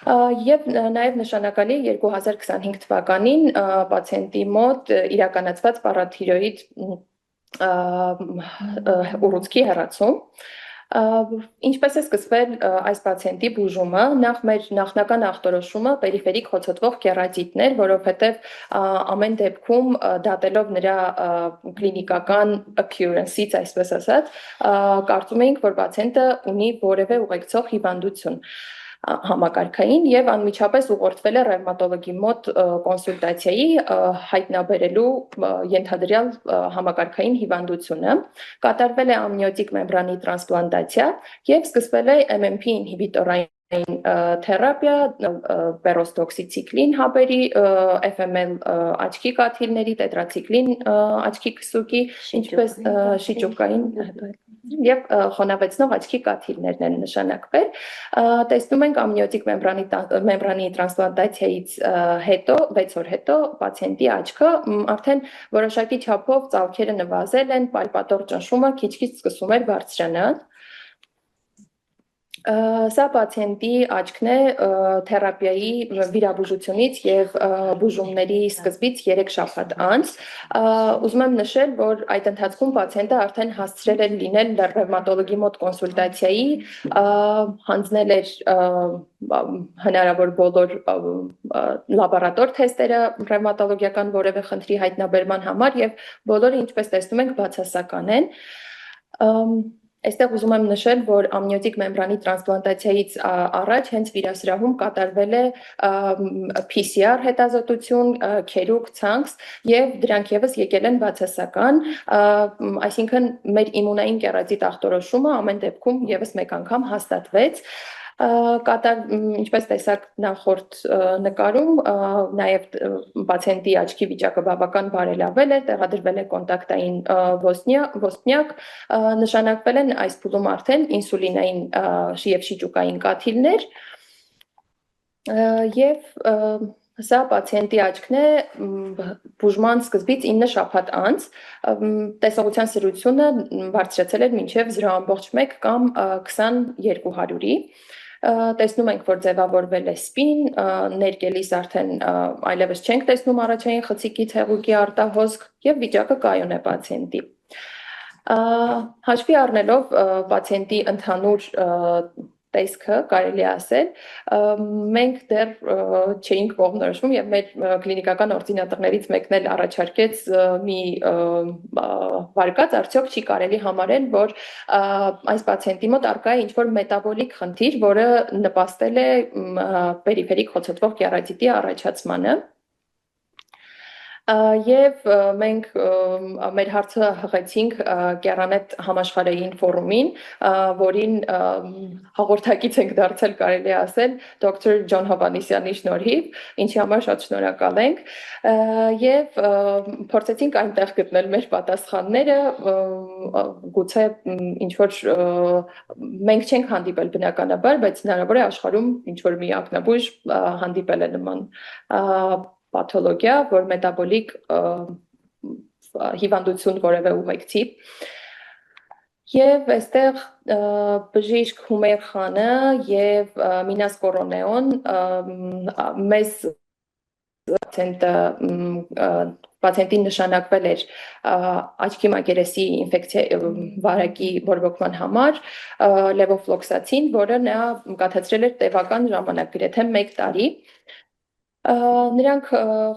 Եվ նաև նշանակալի 2025 թվականին պացիենտի մոտ իրականացված պարաթիրոիդ ուռուցքի հեռացում։ Ինչպես է սկսվել այս պացիենտի բուժումը, նախ մեր նախնական ախտորոշումը պերիֆերիկ խոցոտվող կերատիտներ, որովհետև ամեն դեպքում դատելով նրա կլինիկական occurrence-ից, այսպես ասած, կարծում էինք, որ պացիենտը ունի որևէ ուղեկցող հիվանդություն համակարգային եւ անմիջապես ուղղորդվել է ռևմատոլոգի մոտ կոնսուլտացիայի հայտնաբերելու ենթադրյալ համակարգային հիվանդությունը, կատարվել է ամնիոտիկ մեմբրանի տրանսպլանտացիա եւ սկսվել է MMP ինհիբիտորային թերապիա, պերոստոքսիցիկլին հապերի, FML աչքի կաթիլների, տետրացիկլին աչքի քսուկի, ինչպես շիճուկային Եվ խոնավեցնող աչքի կաթիլներն են նշանակվել։ Տեսնում ենք ամնիոտիկ մեմբրանի տրանսպլանտացիայից հետո 6 օր հետո պացիենտի աչքը արդեն որոշակի չափով ծալքերը նվազել են, պալպատոր ճնշումը քիչ-քիչ սկսում էր բարձրանալ։ Սա պացիենտի աչքն է թերապիայի վիրաբուժությունից եւ բուժումների սկզբից 3 շաբաթ անց։ Ուզում եմ նշել, որ այդ ընթացքում պացիենտը արդեն հասցրել էր լինել ռևմատոլոգի մոտ կոնսուլտացիայի, հանձնել էր հնարավոր բոլոր լաբորատոր թեստերը ռևմատոլոգիական որևէ խնդրի հայտնաբերման համար եւ բոլորը, ինչպես տեսնում ենք, բացասական են։ Այստեղ ուզում եմ նշել, որ ամնիոտիկ մեմբրանի տրանսպլանտացիայից առաջ հենց վիրասրահում կատարվել է PCR հետազոտություն, քերուկ, ցանց եւ դրանք եւս եկել են բացասական, այսինքն մեր իմունային կեռածիտ ախտորոշումը ամեն դեպքում եւս մեկ անգամ հաստատվեց։ Ինչպես տեսակ նախորդ նկարում, նաև պացիենտի աչքի վիճակը բավական բարելավել է, տեղադրվել է կոնտակտային ոսպնյակ, նշանակվել են այս փուլում արդեն ինսուլինային եւ շիճուկային կաթիլներ եւ սա պացիենտի աչքն է բուժման սկզբից 9 շաբաթ անց, տեսողության սրությունը բարձրացել էր մինչև 0.1 կամ 20/200-ի։ Տեսնում ենք, որ ձևավորվել է սպին, ներկելիս արդեն այլևս չենք տեսնում առաջային խցիկի ցեղուկի արտահոսք եւ վիճակը կայուն է պացիենտի։ Հաշվի առնելով պացիենտի ընդհանուր տեսքը, կարելի է ասել, մենք դեռ չէինք կողմնորոշվում եւ մեր կլինիկական օրդինատորներից մեկն էլ առաջարկեց մի վարկած, արդյոք չի կարելի համարել, որ այս պացիենտի մոտ առկա է ինչ-որ մետաբոլիկ խնդիր, որը նպաստել է պերիֆերիկ խոցոտվող կեռատիտի առաջացմանը։ Եվ մենք մեր հարցը հղեցինք Կեռանետ համաշխարհային ֆորումին, որին հաղորդակից ենք դարձել, կարելի է ասել, դոկտոր Ջոն Հովհաննիսյանի շնորհիվ, ինչի համար շատ շնորհակալ ենք, եւ փորձեցինք այնտեղ գտնել մեր պատասխանները, գուցե ինչ որ մենք չենք հանդիպել բնականաբար, բայց հնարավոր է աշխարհում ինչ որ մի ակնաբույժ հանդիպել է նման պաթոլոգիա, որ մետաբոլիկ հիվանդություն որևէ ուղեկցի։ Եվ այստեղ բժիշկ Հումեյր Խանը եւ Մինաս Կորոնեոն մեզ պացիենտին նշանակվել էր աչքի մակերեսի ինֆեկցիա վարակի բորբոքման համար լևոֆլոքսացին, որը նա կաթեցրել էր տևական ժամանակ, գրեթե 1 տարի։ Նրանք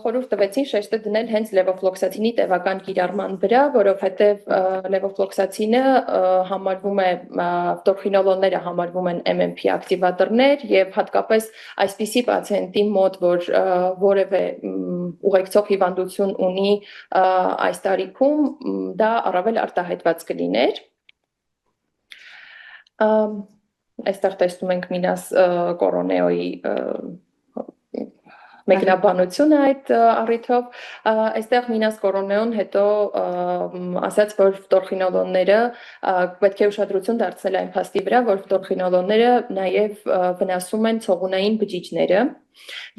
խորհուրդ տվեցին շեշտը դնել հենց լևոֆլոքսացինի տևական կիրառման վրա, որովհետև լևոֆլոքսացինը համարվում է, ֆտորխինոլոնները համարվում են MMP ակտիվատորներ եւ հատկապես այսպիսի պացիենտի մոտ, որ որևէ ուղեկցող հիվանդություն ունի այս տարիքում, դա առավել արտահայտված կլիներ։ Այստեղ տեսնում ենք Մինաս Կորոնեոյի մեկնաբանությունը այդ առիթով, այստեղ Մինաս Կորոնեոն հետո ասաց, որ ֆտորխինոլոնները պետք է ուշադրություն դարձնել այն փաստի վրա, որ ֆտորխինոլոնները նաև վնասում են ցողունային բջիջները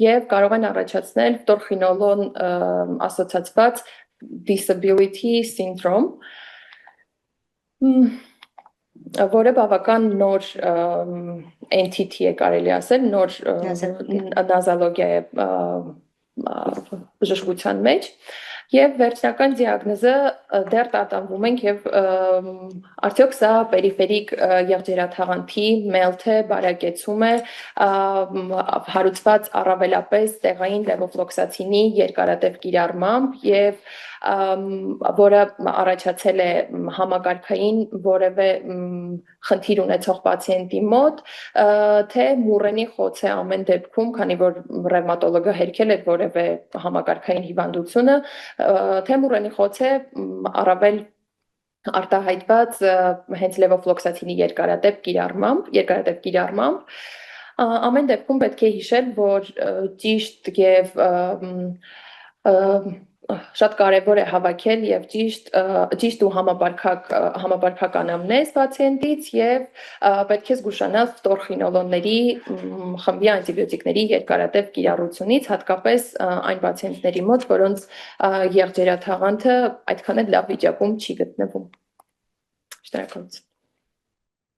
եւ կարող են առաջացնել ֆտորխինոլոն ասոցացված disability syndrome, որը բավական նոր entity է, կարելի ասել, նոր նազալոգիա է բժշկության մեջ եւ վերջնական դիագնոզը դեռ տատանվում ենք եւ արդյոք սա պերիֆերիկ եղջերաթաղանթի մելթ է, բարակեցում է, հարուցված առավելապես տեղային լևոֆլոքսացինի երկարատև կիրառմամբ եւ որը առաջացել է համակարգային որևէ խնդիր ունեցող պացիենտի մոտ, թե մուրենի խոց է ամեն դեպքում, քանի որ ռևմատոլոգը հերքել է որևէ համակարգային հիվանդությունը, թե մուրենի խոց է առավել արտահայտված հենց լևոֆլոքսացինի երկարատև կիրառմամբ, ամեն դեպքում պետք է հիշել, որ ճիշտ եւ շատ կարևոր է հավաքել եւ ճիշտ ու համապարփակ անամնեզ պացիենտից եւ պետք է զգուշանալ ֆտորխինոլոնների խմբի անտիբիոտիկների երկարատև կիրառությունից, հատկապես այն պացիենտների մոտ, որոնց եղջերաթաղանթը այդքան էլ լավ վիճակում չի գտնվում։ Շնորհակալություն։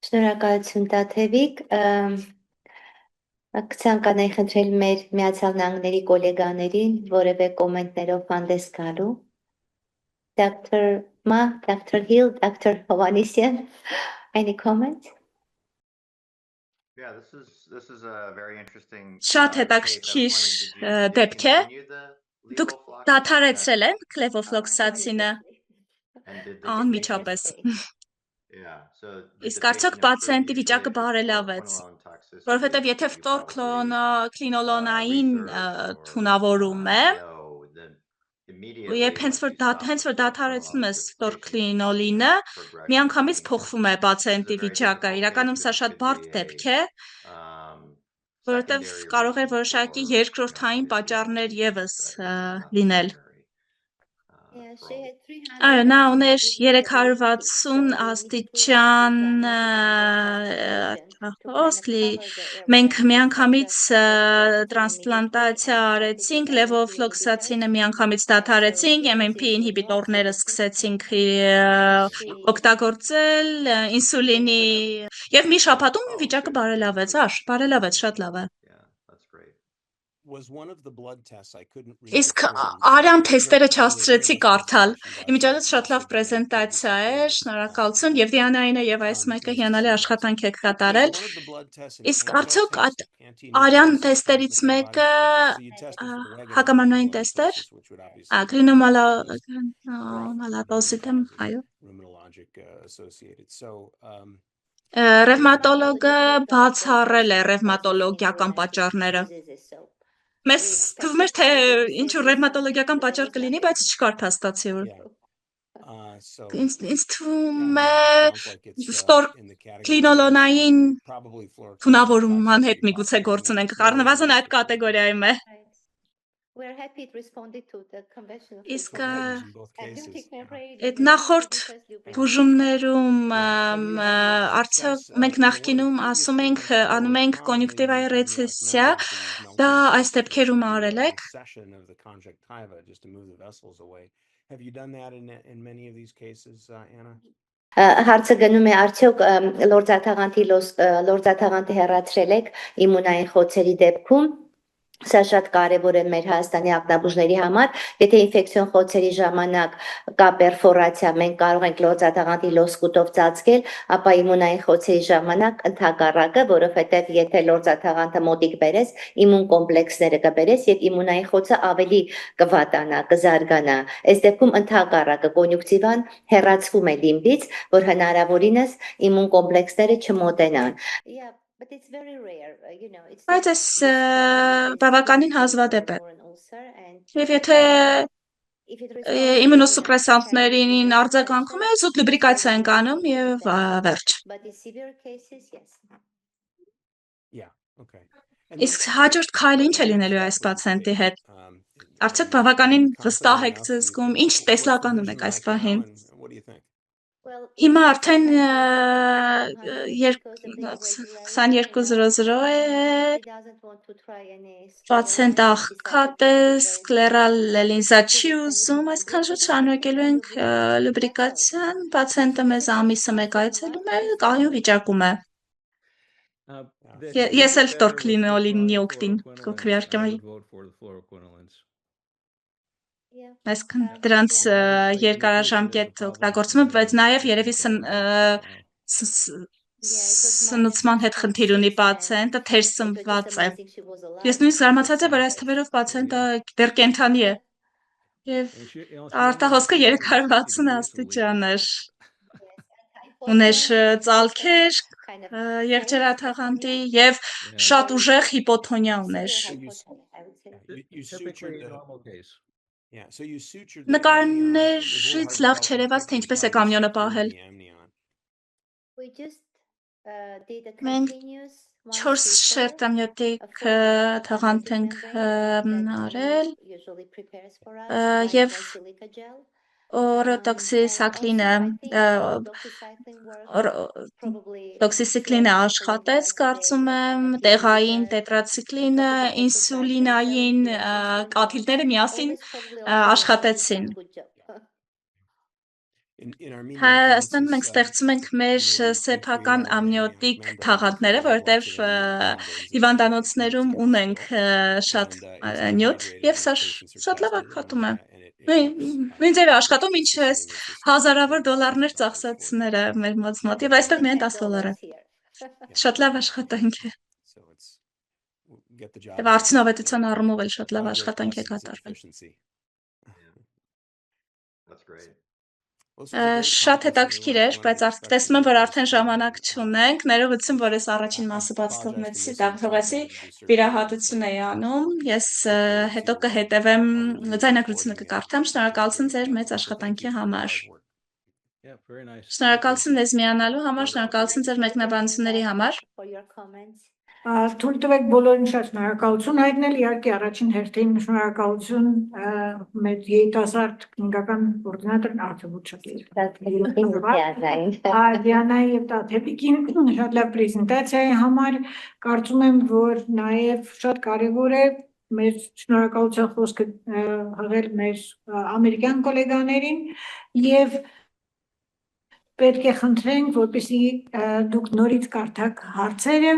Շնորհակալություն Տաթևիկ։ Կցանկանայի խնդրել մեր Միացյալ Նահանգների գոլեգաներին որևէ կոմենտներով հանդես գալու։ Dr. Ma, Dr. Hill, Dr. Hovanesyan, any comments? Yeah, this is a very interesting Շատ հետաքրքիր դեպք է։ Դուք դադարեցրել եք լևոֆլոքսացինը անմիջապես։ Իսկ արդյոք պացիենտի վիճակը բարելավեց, որովհետև եթե ֆտորքլինոլոնային թունավորում է, եւ հենց որ դադարեցնում ես ֆտորքլինոլինը, միանգամից փոխվում է պացիենտի վիճակը։ Իրականում սա շատ բարդ դեպք է, որովհետև կարող է որոշակի երկրորդային պատճառներ եւս լինել։ Այո, նա ուներ 360 աստիճան հոսքլի, մենք միանգամից տրանսպլանտացիա արեցինք, լևոֆլոքսացինը միանգամից դադարեցինք, MMP ինհիբիտորները սկսեցինք օգտագործել, ինսուլինի եւ մի շաբաթում վիճակը բարելավեց, շատ լավ է։ Իսկ արյան թեստերը չհասցրեցի կարդալ։ Իմիջիայլոց շատ լավ պրեզենտացիա էր, շնորհակալություն եւ Դիանայինը եւ այս մեկը հիանալի աշխատանք եք կատարել։ Իսկ արդյոք արյան թեստերից մեկը հակամարմնային թեստ էր։ Գրինոմալատոզիտեմ, այո։ Ռևմատոլոգը բացառել է ռևմատոլոգիական պատճառները։ Մեզ թվում էր, թե ինչ-որ ռևմատոլոգիական պատճառ կլինի, բայց չկար փաստացիորեն։ Ինձ թվում է ֆտորքլինոլոնային թունավորման հետ միգուցե գործ ունենք, առնվազն այդ կատեգորիայում է։ Իսկ այդ նախորդ բուժումներում արդյոք մենք նախկինում ասում ենք անում ենք կոնյուկտիվայի ռեցեսիա, դա այս դեպքերում արել եք։ Հարցը գնում է արդյոք լորձաթաղանթի հեռացրել եք իմունային խոցերի դեպքում։ Սա շատ կարևոր է մեր Հայաստանի ակնաբուժների համար, եթե ինֆեկցիոն խոցերի ժամանակ կա պերֆորացիա, մենք կարող ենք լորձաթաղանթի լոսկուտով ծածկել, ապա իմունային խոցերի ժամանակ ընդհակառակը, որովհետև եթե լորձաթաղանթը մոտիկ բերես, իմուն կոմպլեքսները կբերես եւ իմունային խոցը ավելի կվատանա, կզարգանա։ Այս դեպքում ընդհակառակը կոնյուկտիվան հեռացվում է լիմբից, որ հնարավորինս իմուն կոմպլեքսները չմոտենան։ Բայց այս բավականին հազվադեպ է։ Եվ եթե իմունոսուպրեսանտներին արձագանքում է, զուտ լուբրիկացիա ենք անում եւ վերջ։ Իսկ հաջորդ քայլը ինչ է լինելու այս պացիենտի հետ։ Արդյոք բավականին վստահ եք ձեզ զգում, ինչ տեսլական ունեք այս պահին։ Հիմա արդեն 22:00 է, պացիենտ աղքատ է, սկլերալ լենզա չի ուզում, այսքան շուտ շարունակելու ենք լուբրիկացիան, պացիենտը մեզ ամիսը մեկ այցելում է, կայուն վիճակում է։ Ես էլ ֆտորքլինոլինի օգտին քվեարկեմ։ Այսքան դրանց երկարաժամկետ օգտագործումը, բայց նաև երևի սնուցման հետ խնդիր ունի պացիենտը, թեր սնված է։ Ես նույնիսկ զարմացած եմ, որ այս թվերով պացիենտը դեռ կենդանի է։ Եվ արտահոսքը 360 աստիճան էր։ Ուներ ծալքեր, եղջերաթաղանթի եւ շատ ուժեղ հիպոթոնիա ուներ։ Նկարներից լավ չերևաց, թե ինչպես է կամյոնը պահել։ Մենք 4 շերտամյութիկ թաղանթ ենք արել եւ օրոտոքսիսակլինը տոքսիսիկլինը աշխատեց, կարծում եմ, տեղային տետրացիկլինը, ինսուլինային կաթիլները միասին աշխատեցին։ Հայաստանում մենք ստեղծում ենք մեր սեփական ամնիոտիկ թաղանթները, որովհետև հիվանդանոցներում ունենք շատ նյութ եւ սա շատ լավ աշխատում է։ Ինձ էր աշխատում, ինչ էս հազարավոր դոլարներ ծախսածները մեր մոտ եւ այստեղ միայն $10 է։ Շատ լավ աշխատանք է։ Եվ արդյունավետության առումով էլ շատ լավ աշխատանք է կատարվել։ That's great. Շատ հետաքրքիր էր, բայց տեսնում եմ, որ արդեն ժամանակ չունենք։ Ներողություն, որ ես առաջին մասը բաց թողեցի, վիրահատություն էի անում։ Ես հետո կհետևեմ, ձայնագրությունը կկարդամ։ Շնորհակալություն ձեր մեծ աշխատանքի համար։ Շնորհակալություն ես միանալու համար, շնորհակալություն ձեր մեկնաբանությունների համար։ Թույլ տվեք բոլորին շատ շնորհակալություն հայտնել, իհարկե առաջին հերթին շնորհակալություն մեր երիտասարդ քննական կոորդինատոր Դիանայի եւ Տաթևիկին շատ լավ պրեզենտացիայի համար, կարծում եմ, որ նաեւ շատ կարեւոր է մեր շնորհակալության խոսքը հղել մեր ամերիկյան գոլեգաներին եւ պետք է խնդրենք, որպեսզի դուք նորից կարդաք հարցերը,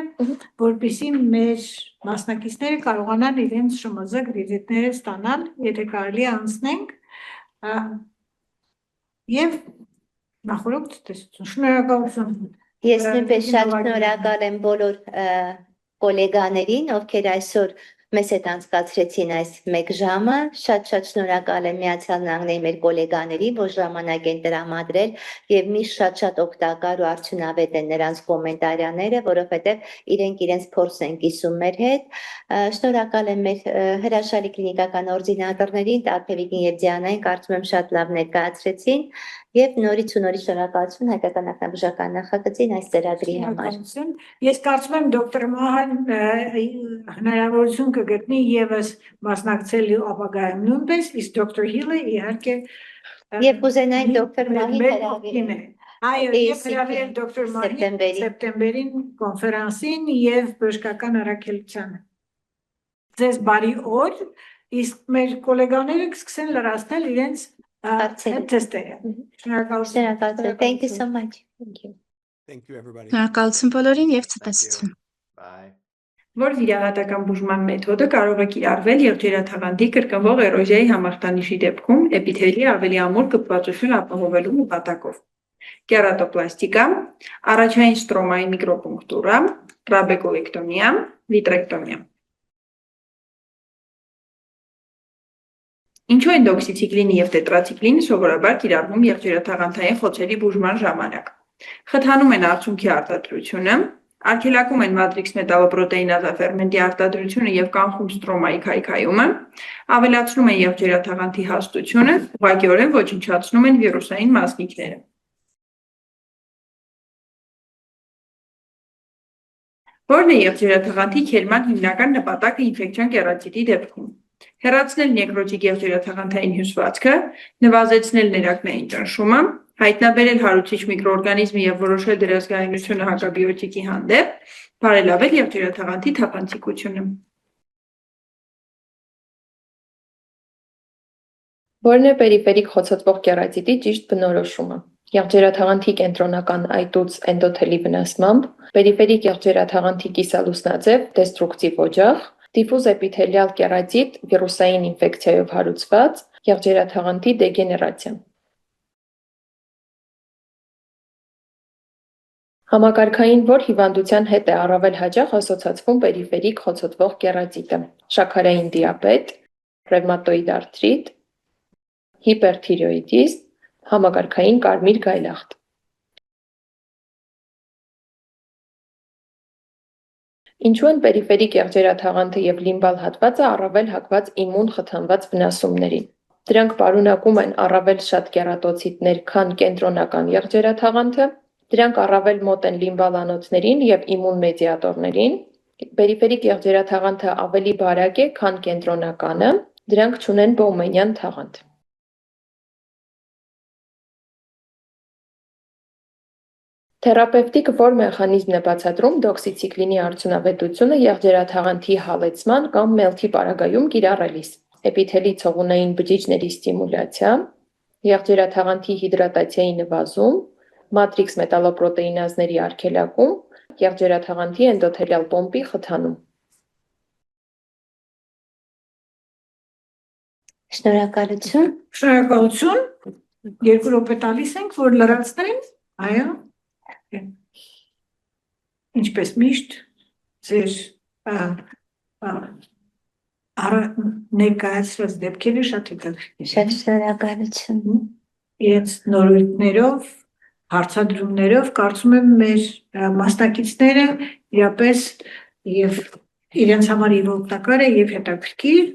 որպեսզի մեր մասնակիցները կարողանան իրենց ՇՄԶ կրեդիտները ստանալ, եթե կարելի է անցնենք եւ նախորդ տեսություն։ Շնորհակալություն։ Ես նույնպես շատ շնորհակալ եմ բոլոր գոլեգաներին, ովքեր այսօր մեզ հետ անցկացրեցին այս 1 ժամը, շատ շնորհակալ եմ Միացյալ Նահանգների մեր գոլեգաներին, որ ժամանակ են տրամադրել եւ միշտ շատ օգտակար ու արդյունավետ են նրանց կոմենտարիաները, որովհետեւ իրենց փորձն են կիսում մեր հետ։ Շնորհակալ եմ մեր հրաշալի կլինիկական օրդինատորներին, Տաթևիկին եւ Դիանային, կարծում եմ շատ լավ ներկայացրեցին եւ նորից շնորհակալություն հայկական ախնաբուժական նախագծին այս ծրագրի համար։ Ես կարծում եմ դոկտոր Մահան հնարավորություն կգտնի եւս մասնակցելու ապագայում նույնպես, իսկ դոկտոր Հիլը իհարկե եւ կուզենայինք դոկտոր Մահին հրավիրել։ Այո, եւ հրավիրել դոկտոր Մահին սեպտեմբերին կոնֆերանսին եւ բժշկական առաքելությանը։ Ձեզ բարի օր, իսկ մեր գոլեգաները կսկսեն լրացնել իրենց թեստերը։ Շնորհակալություն։ Thank you so much. Thank you. Thank you everybody. Շնորհակալություն բոլորին եւ ցտեսություն։ Bye. Որ վիրահատական բուժման մեթոդը կարող է կիրառվել եղջերաթաղանթի կրկնվող էրոզիայի համախտանիշի դեպքում էպիթելի ավելի ամուր կպվածություն ապահովելու նպատակով։ Կերատոպլաստիկա, առաջային ստրոմայի միկրոպունկտուրա, տրաբեկուլեկտոմիա, վիտրեկտոմիա։ Ինչու են դոքսիցիկլինը եւ տետրացիկլինը սովորաբար կիրառվում եղջերաթաղանթային խոցերի բուժման ժամանակ։ Խթանում են արդյունքի արտադրությունը, արգելակում են մատրիքս մետալոպրոտեինազա ֆերմենտի արտադրությունը եւ կանխում ստրոմայի քայքայումը, ավելացնում են եղջերաթաղանթի հաստությունը, ուղղակիորեն ոչնչացնում են վիրուսային մասնիկները։ Որն է եղջերաթաղանթի քերման հիմնական նպատակը ինֆեկցիոն կերատիտի դեպքում։ Հեռացնել նեկրոտիկ եղջերաթաղանթային հյուսվածքը, նվազեցնել ներակնային ճնշումը, հայտնաբերել հարուցիչ միկրոօրգանիզմի եւ որոշել դրա զգայունությունը հակաբիոտիկի հանդեպ, բարելավել եղջերաթաղանթի թափանցիկությունը։ Որն է պերիֆերիկ խոցոտվող կերատիտի ճիշտ բնորոշումը։ Եղջերաթաղանթի կենտրոնական այտուց էնդոթելի վնասմամբ, պերիֆերիկ եղջերաթաղանթի կիսալուսնաձև դեստրուկտիվ օջախ, դիֆուզ էպիթելիալ կերատիտ վիրուսային ինֆեկցիայով հարուցված, եղջերաթաղանթի դեգեներացիա։ Համակարգային որ հիվանդության հետ է առավել հաճախ ասոցացվում պերիֆերիկ խոցոտվող կերատիտը, շաքարային դիաբետ, ռևմատոիդ արթրիտ, հիպերթիրոիդիզմ, համակարգային կարմիր գայլախտ։ Ինչու են պերիֆերիկ եղջերաթաղանթը եւ լիմբալ հատվածը առավել հակված իմուն խթանված վնասումներին։ Դրանք պարունակում են առավել շատ կերատոցիտներ, քան կենտրոնական եղջերաթաղանթը Դրանք առավել մոտ են լիմբալ անոթներին եւ իմուն մեդիատորներին։ Պերիֆերիկ եղջերաթաղանթը ավելի բարակ է, քան կենտրոնականը, դրանք չունեն բոումենյան թաղանթ։ Թերապևտիկը որ մեխանիզմն է բացատրում դոքսիցիկլինի արդյունավետությունը եղջերաթաղանթի հալեցման կամ մելքի պարագայում կիրառելիս։ Էպիթելի ցողունային բջիջների ստիմուլյացիա, եղջերաթաղանթի հիդրատացիայի նվազում, մատրիքս մետալոպրոտեինազների արգելակում, եղջերաթաղանթի էնդոթելիալ պոմպի խթանում։ Շնորհակալություն։ Շնորհակալություն։ 2 րոպե տալիս ենք, որ լրացնենք։ Այո։ Ինչպես միշտ, ձեր ներկայացրած դեպքերը շատ հետաքրքիր են։ Շատ շնորհակալություն։ Իրենց նորույթներով, հարցադրումներով կարծում եմ մեր մասնակիցները իրապես եւ իրենց համար եւ օգտակար է եւ հետաքրքիր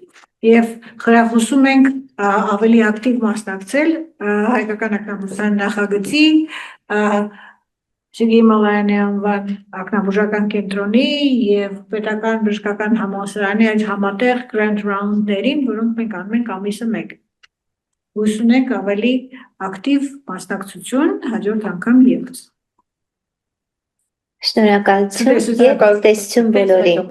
եւ խրախուսում ենք ավելի ակտիվ մասնակցել հայկական ակնաբուժության նախագծի Սերգեյ Մալայանի անվան ակնաբուժական կենտրոնի եւ պետական բժշկական համալսարանի այդ համատեղ grant round-ներին, որոնք մենք անում ենք ամիսը 1։ Հույս ունենք ավելի ակտիվ մասնակցություն հաջորդ անգամ ևս։ Շնորհակալություն եւ տեսություն բոլորին։